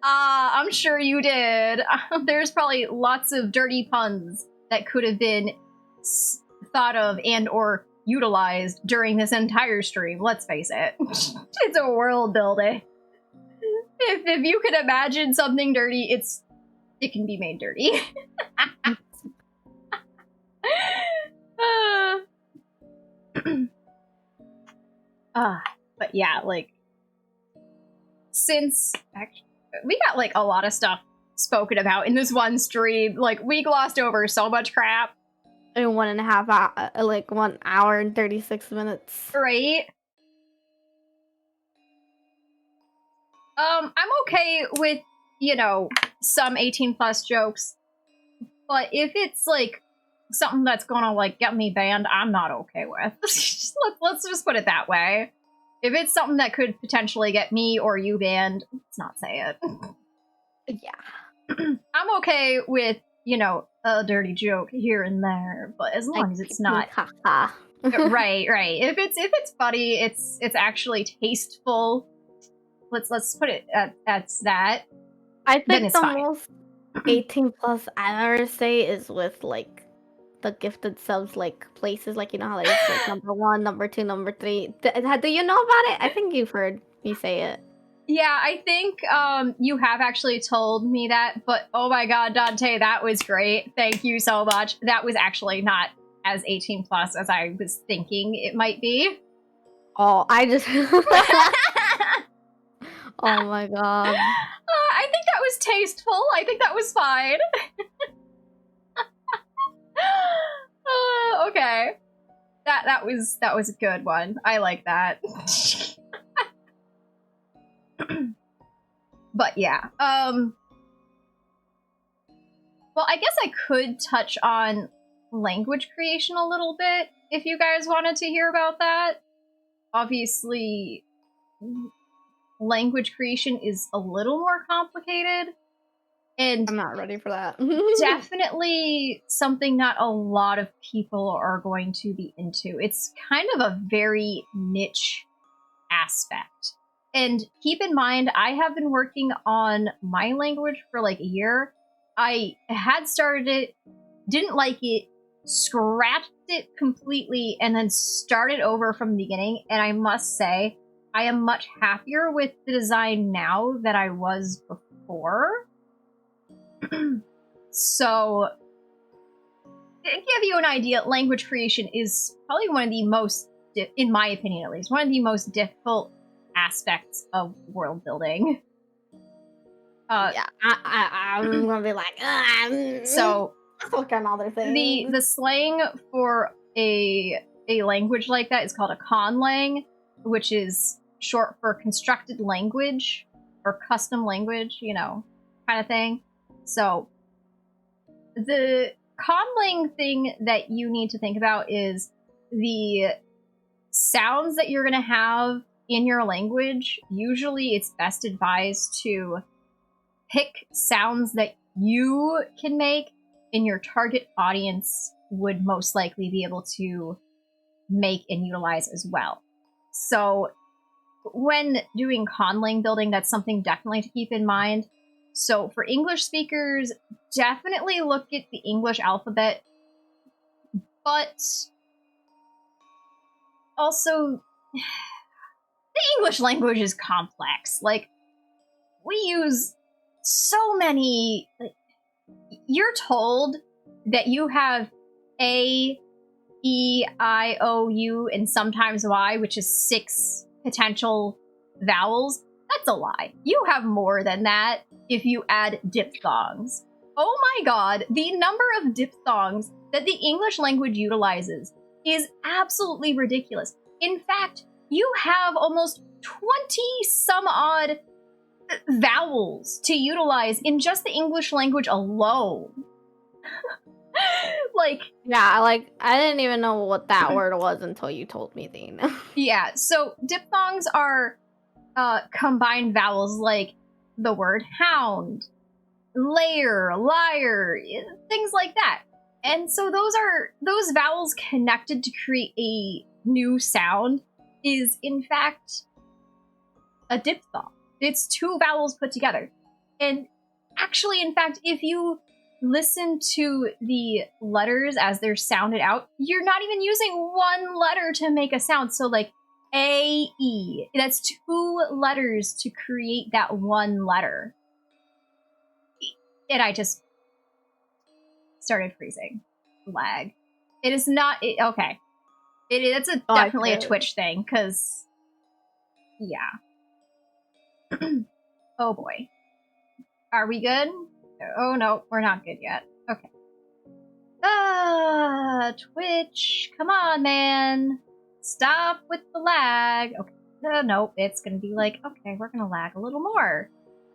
I'm sure you did. There's probably lots of dirty puns that could have been thought of and or utilized during this entire stream. Let's face it. It's a world building. If you could imagine something dirty, it can be made dirty. But yeah, like, since actually, we got like a lot of stuff spoken about in this one stream. Like, we glossed over so much crap. In 1.5 hour, like 1 hour and 36 minutes. Right? I'm okay with, you know, some 18 plus jokes, but if it's like something that's gonna like get me banned, I'm not okay with. Let's just put it that way. If it's something that could potentially get me or you banned, let's not say it. Yeah. I'm okay with, you know, a dirty joke here and there, but as long as it's not haha. right. If it's funny, it's actually tasteful. Let's put it at that. I Then think it's the fine. most 18 plus I ever say is with like the gifted subs, like places, like, you know how like, it's like number 1, number 2, number 3. Do you know about it? I think you've heard me say it. Yeah, I think you have actually told me that, but oh my god, Dante, that was great. Thank you so much. That was actually not as 18 plus as I was thinking it might be. Oh, I just oh my god. I think that was tasteful. I think that was fine. Okay. That was a good one. I like that. But yeah. Well, I guess I could touch on language creation a little bit if you guys wanted to hear about that. Obviously, language creation is a little more complicated, and I'm not ready for that. definitely something not a lot of people are going to be into. It's kind of a very niche aspect. And keep in mind, I have been working on my language for like a year. I had started it, didn't like it, scrapped it completely, and then started over from the beginning. And I must say, I am much happier with the design now than I was before. So, to give you an idea, language creation is probably one of the most, in my opinion at least, one of the most difficult aspects of world building. Yeah, I'm gonna be like, so look at other things. the slang for a language like that is called a conlang, which is short for constructed language or custom language, you know, kind of thing. So the conlang thing that you need to think about is the sounds that you're going to have in your language. Usually it's best advised to pick sounds that you can make and your target audience would most likely be able to make and utilize as well. So when doing conlang building, that's something definitely to keep in mind. So for English speakers, definitely look at the English alphabet, but also the English language is complex. Like, we use so many. Like, you're told that you have A, E, I, O, U, and sometimes Y, which is 6 potential vowels. That's a lie. You have more than that if you add diphthongs. Oh my god, the number of diphthongs that the English language utilizes is absolutely ridiculous. In fact, you have almost 20 some odd vowels to utilize in just the English language alone. Like, yeah, like I didn't even know what that word was until you told me, Dana. yeah, so diphthongs are combined vowels like the word hound, layer, liar, things like that. And so those vowels connected to create a new sound is in fact a diphthong. It's 2 vowels put together. And actually, in fact, if you listen to the letters as they're sounded out, you're not even using one letter to make a sound. So like A-E, that's 2 letters to create that one letter. And I just started freezing. Lag. It is not, okay. It's definitely a Twitch thing, because, yeah. Oh boy. Are we good? Oh no, we're not good yet. Okay. Twitch. Come on, man. Stop with the lag. Okay. Nope, it's gonna be like, okay, we're gonna lag a little more.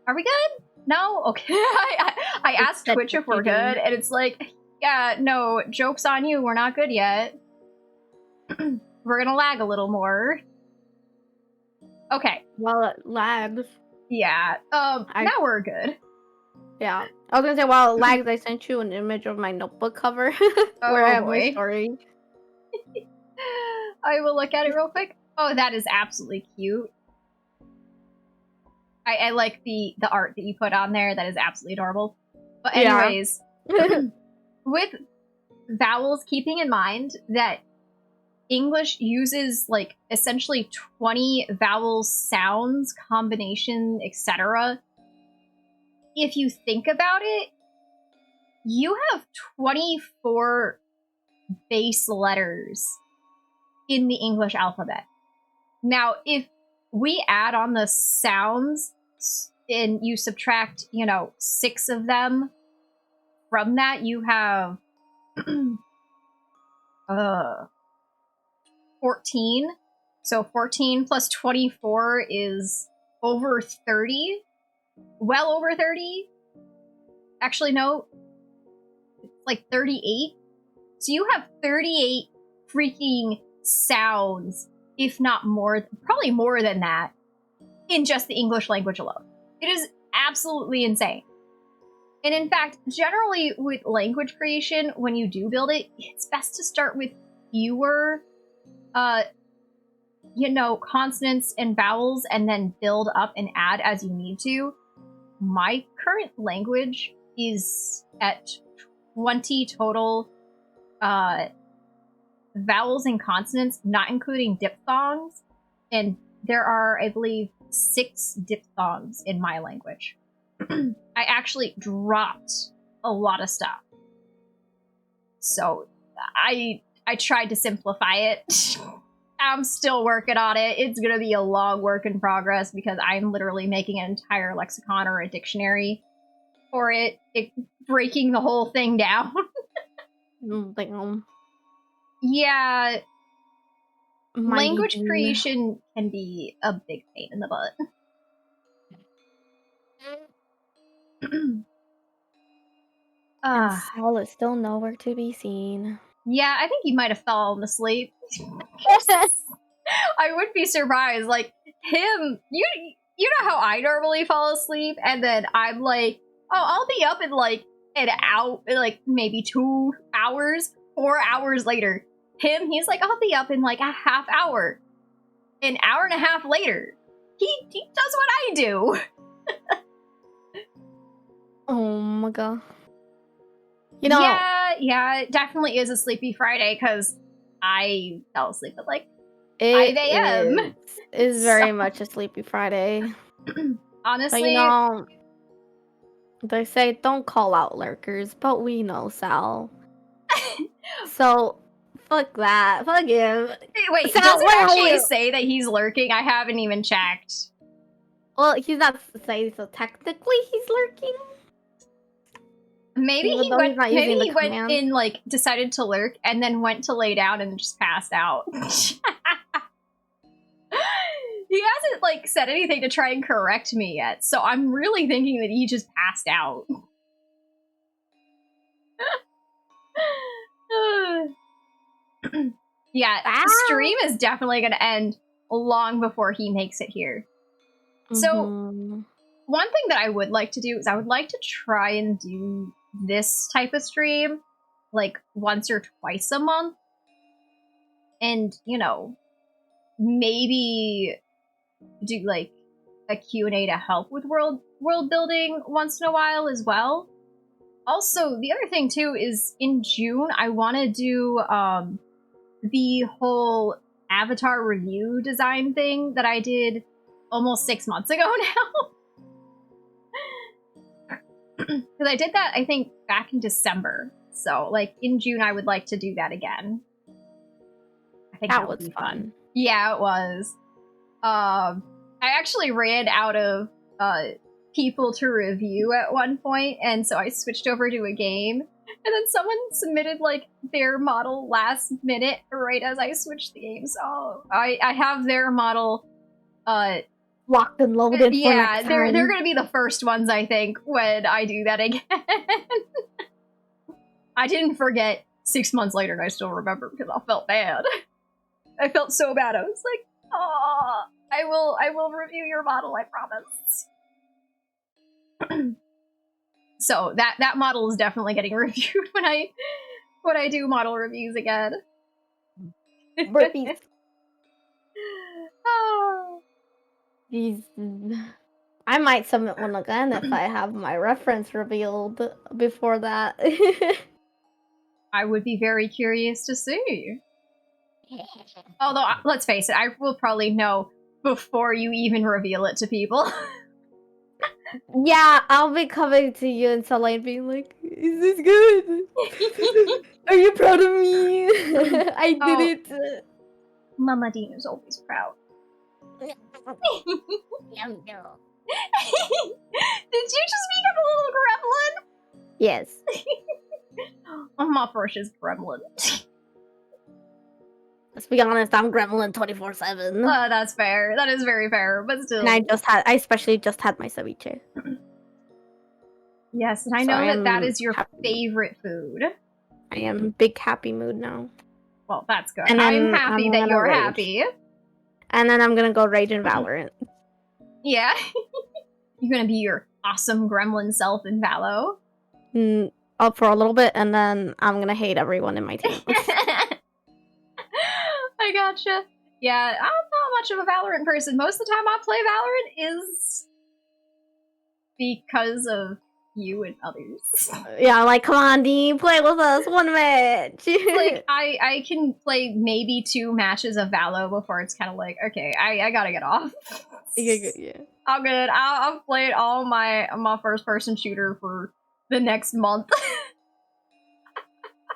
Are we good? No? Okay. I asked Twitch if we're good, and it's like, yeah, no, joke's on you, we're not good yet. We're gonna lag a little more. Okay. Well, it lags. Yeah. Now we're good. Yeah. I was gonna say, while it lags, I sent you an image of my notebook cover where I have my story. I will look at it real quick. Oh, that is absolutely cute. I like the art that you put on there. That is absolutely adorable. But anyways, with vowels, keeping in mind that English uses like essentially 20 vowel sounds, combination, etc. If you think about it, you have 24 base letters in the English alphabet. Now, if we add on the sounds and you subtract, 6 of them from that, you have 14. So 14 plus 24 is over 30. Well over 30. Actually, no. It's like 38. So you have 38 freaking sounds, if not more, probably more than that, in just the English language alone. It is absolutely insane. And in fact, generally with language creation, when you do build it, it's best to start with fewer, consonants and vowels, and then build up and add as you need to. My current language is at 20 total vowels and consonants, not including diphthongs. And there are, I believe, 6 diphthongs in my language. I actually dropped a lot of stuff. So I tried to simplify it. I'm still working on it. It's going to be a long work in progress because I'm literally making an entire lexicon or a dictionary for it breaking the whole thing down. Yeah. Language creation can be a big pain in the butt. Saul is still nowhere to be seen. Yeah, I think he might have fallen asleep. I would be surprised. Like, him, you know how I normally fall asleep, and then I'm like, oh, I'll be up in like an hour, like maybe 2 hours, 4 hours later. Him, he's like, I'll be up in like a half hour. An hour and a half later, he does what I do. Oh my god. Yeah, it definitely is a sleepy Friday because I fell asleep at like 5 a.m. It is very much a sleepy Friday. Honestly, but They say don't call out lurkers, but we know Sal. So, fuck that. Fuck him. Wait, Sal, does it where are actually you? say that he's lurking? I haven't even checked. Well, he's not saying so technically he's lurking. Maybe Even he though he's went. not Maybe using the he went command. in, like, decided to lurk, and then went to lay down and just passed out. He hasn't, like, said anything to try and correct me yet, so I'm really thinking that he just passed out. Yeah, the stream is definitely going to end long before he makes it here. So, one thing that I would like to do is I would like to try and do this type of stream, like, once or twice a month. And, you know, maybe do, like, a Q&A to help with world building once in a while as well. Also, the other thing, too, is in June, I want to do the whole avatar review design thing that I did almost 6 months ago now. Because I did that, I think, back in December. So, like, in June, I would like to do that again. I think that would be fun. Yeah, it was. I actually ran out of people to review at one point, and so I switched over to a game. And then someone submitted, like, their model last minute right as I switched the game. So I have their model locked and loaded. Yeah, for they're going to be the first ones, I think, when I do that again. I didn't forget 6 months later, and I still remember because I felt bad. I felt so bad. I was like, "Oh, I will review your model, I promise." So that model is definitely getting reviewed when I do model reviews again. Burpees. Oh. I might submit one again if I have my reference revealed before that. I would be very curious to see. Although, let's face it, I will probably know before you even reveal it to people. Yeah, I'll be coming to you and Selene being like, is this good? Are you proud of me? I did it. Mama Dean is always proud. Did you just become a little gremlin? Yes. My precious gremlin. Let's be honest, I'm gremlin 24/7. That's fair. That is very fair, but still. And I especially just had my ceviche. Yes, and I know that is your favorite food. I am in big happy mood now. Well, that's good. And I'm happy that you're happy. And then I'm gonna go rage in Valorant. Yeah. You're gonna be your awesome gremlin self in Valo? Up for a little bit, and then I'm gonna hate everyone in my team. I gotcha. Yeah, I'm not much of a Valorant person. Most of the time I play Valorant is because of you and others. Yeah, like, come on, Dean, play with us, one match. Like, I can play maybe 2 matches of Valo before it's kind of like, okay, I gotta get off. Yeah. I'm good. I've played all my first-person shooter for the next month.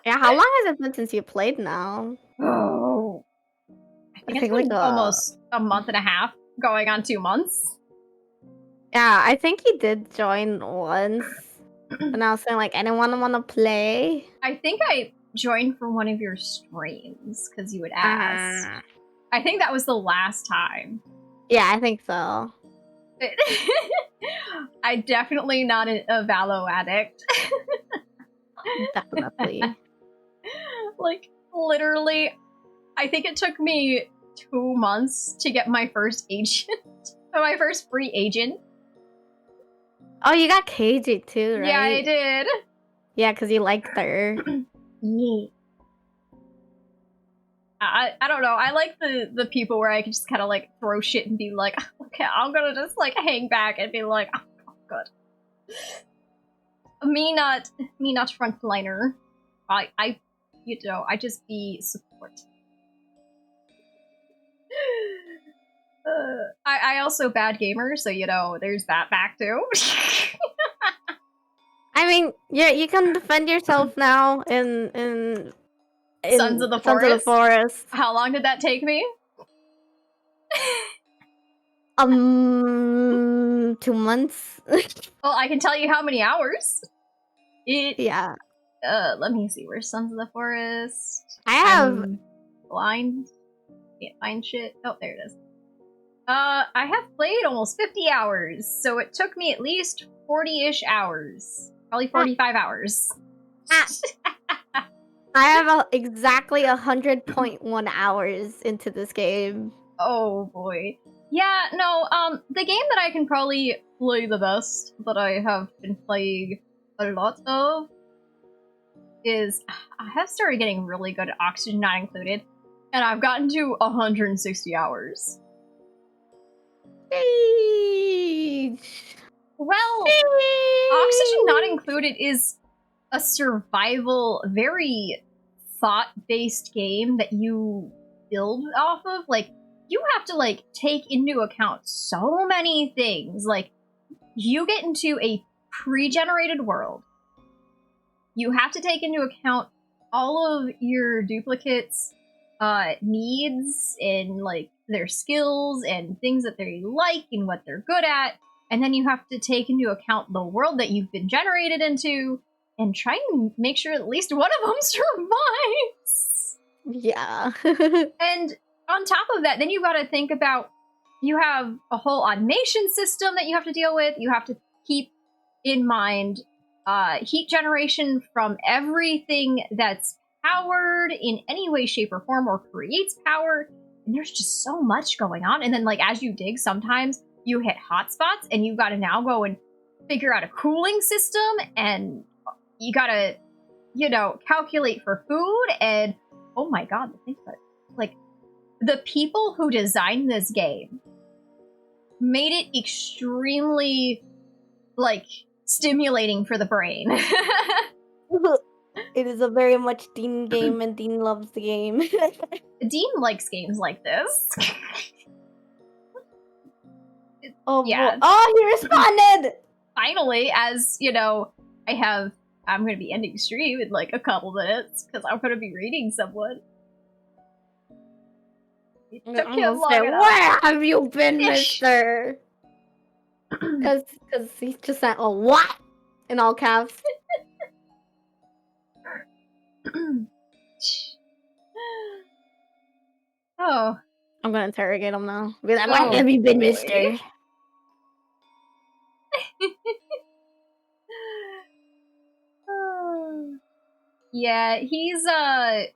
Yeah, how long has it been since you played now? Oh. I think it's been like almost a month and a half, going on 2 months. Yeah, I think he did join once. And I was saying, like, anyone want to play? I think I joined for one of your streams, because you would ask. I think that was the last time. Yeah, I think so. I'm definitely not a Valo addict. Definitely. Like, literally, I think it took me 2 months to get my first agent. My first free agent. Oh, you got KJ too, right? Yeah, I did. Yeah, because you liked her. Yeah. I don't know. I like the people where I can just kind of like throw shit and be like, okay, I'm gonna just like hang back and be like, oh, good. Me not frontliner. I you know, I just be support. I also bad gamer, so you know, there's that back too. mean, yeah, you can defend yourself now in Sons of the Sons of the Forest. How long did that take me? 2 months. Well, I can tell you how many hours. Yeah. Let me see. Where's Sons of the Forest? I have I'm blind. Can't find shit. Oh, there it is. I have played almost 50 hours, so it took me at least 40-ish hours. Probably 45 hours. I have exactly 100.1 hours into this game. Oh boy. Yeah, no, the game that I can probably play the best, that I have been playing a lot of, is I have started getting really good at Oxygen Not Included, and I've gotten to 160 hours. Sheesh. Well, Oxygen Not Included is a survival, very thought-based game that you build off of. Like, you have to, like, take into account so many things. Like, you get into a pre-generated world. You have to take into account all of your duplicates' needs and, like, their skills and things that they like and what they're good at. And then you have to take into account the world that you've been generated into and try and make sure at least one of them survives. Yeah. And on top of that, then you got to think about, you have a whole automation system that you have to deal with. You have to keep in mind heat generation from everything that's powered in any way, shape, or form, or creates power. And there's just so much going on. And then, like, as you dig, sometimes you hit hotspots, and you've got to now go and figure out a cooling system, and you got to, you know, calculate for food. And oh my god, the thing about it, like, the people who designed this game made it extremely, like, stimulating for the brain. It is a very much Dean game, and Dean loves the game. Dean likes games like this. Oh, yeah. Oh, he responded! Finally, as, you know, I'm going to be ending stream in, like, a couple minutes, because I'm going to be reading someone. It took him long enough. Where have you been, mister? Because he just said, oh, what? In all caps. Oh. I'm gonna interrogate him now. Be like, Oh, where have you been, boy. mister? Yeah, he's gonna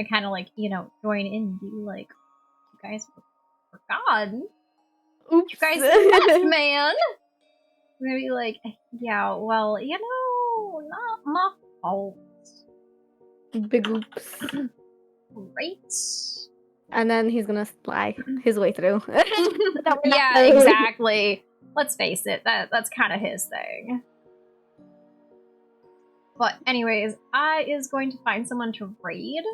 kind of, like, you know, join in and be like, you guys forgot. Oops. You guys left, man. I'm gonna be like, yeah, well, you know, not my fault. Big oops. Great. And then he's gonna fly his way through. Yeah, exactly. Let's face it, that's kind of his thing. But anyways, I is going to find someone to raid.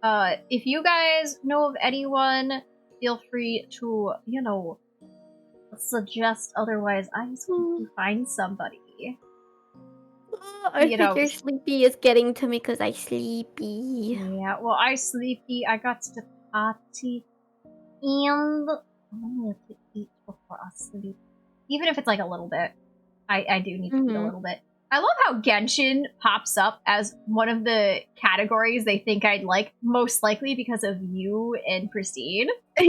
If you guys know of anyone, feel free to, you know, suggest. Otherwise, I just want to find somebody. I think your sleepy is getting to me because I sleepy. Yeah, well, I sleepy. I got to the party, and I need to eat before I sleep. Even if it's like a little bit, I do need to eat a little bit. I love how Genshin pops up as one of the categories they think I'd like, most likely because of you and Christine. And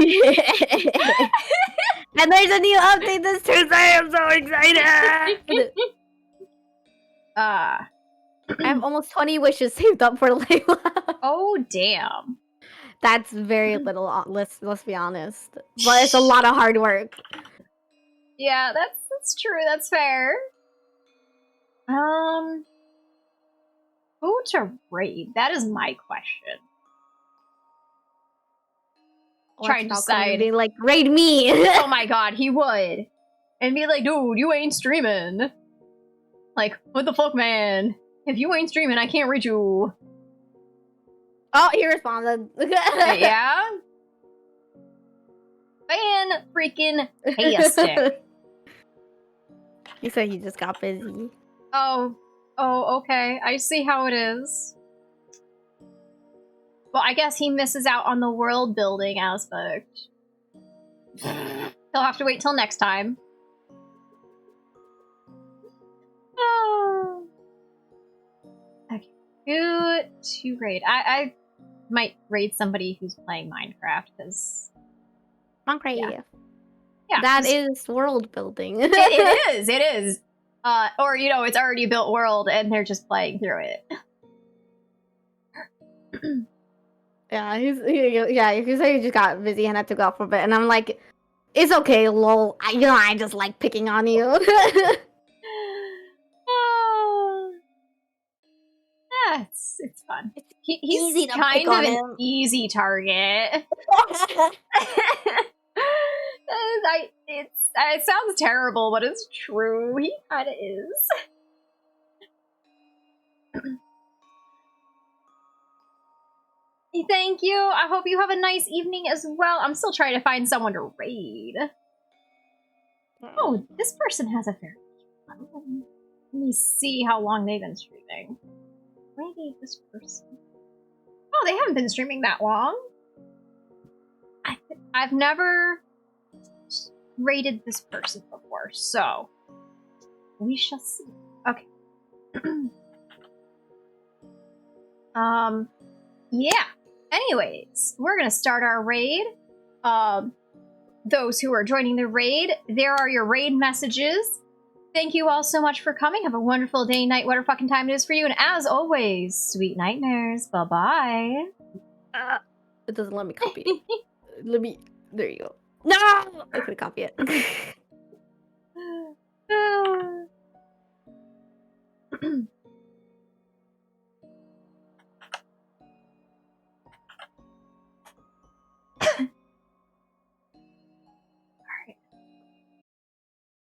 there's a new update this Tuesday. I'm so excited. I have almost 20 wishes saved up for Layla. Oh, damn. That's very little, let's be honest. But it's a lot of hard work. Yeah, that's true. That's fair. Who to raid? That is my question. Trying to decide. Be like, raid me! Oh my god, he would. And be like, dude, you ain't streaming. Like, what the fuck, man? If you ain't streaming, I can't reach you. Oh, he responded. Yeah? Fan freaking tastic. He said he just got busy. Oh, okay. I see how it is. Well, I guess he misses out on the world building aspect. He'll have to wait till next time. Oh. Okay. Who to raid? I might raid somebody who's playing Minecraft, because... Minecraft. Yeah. That is world building. It is. Or, you know, it's already a built world and they're just playing through it. Yeah, he said he just got busy and had to go out for a bit, and I'm like, it's okay, lol. I just like picking on you. Oh. Yeah, it's fun. He's easy to kind pick of on an him. easy target. It sounds terrible, but it's true. He kind of is. Thank you. I hope you have a nice evening as well. I'm still trying to find someone to raid. Oh, this person has a very... Let me see how long they've been streaming. Maybe this person... Oh, they haven't been streaming that long. I've never rated this person before, so we shall see. Okay. Yeah. Anyways, we're gonna start our raid. Those who are joining the raid, there are your raid messages. Thank you all so much for coming. Have a wonderful day, night, whatever fucking time it is for you. And as always, sweet nightmares. Bye-bye. It doesn't let me copy it. There you go. No! I couldn't copy it.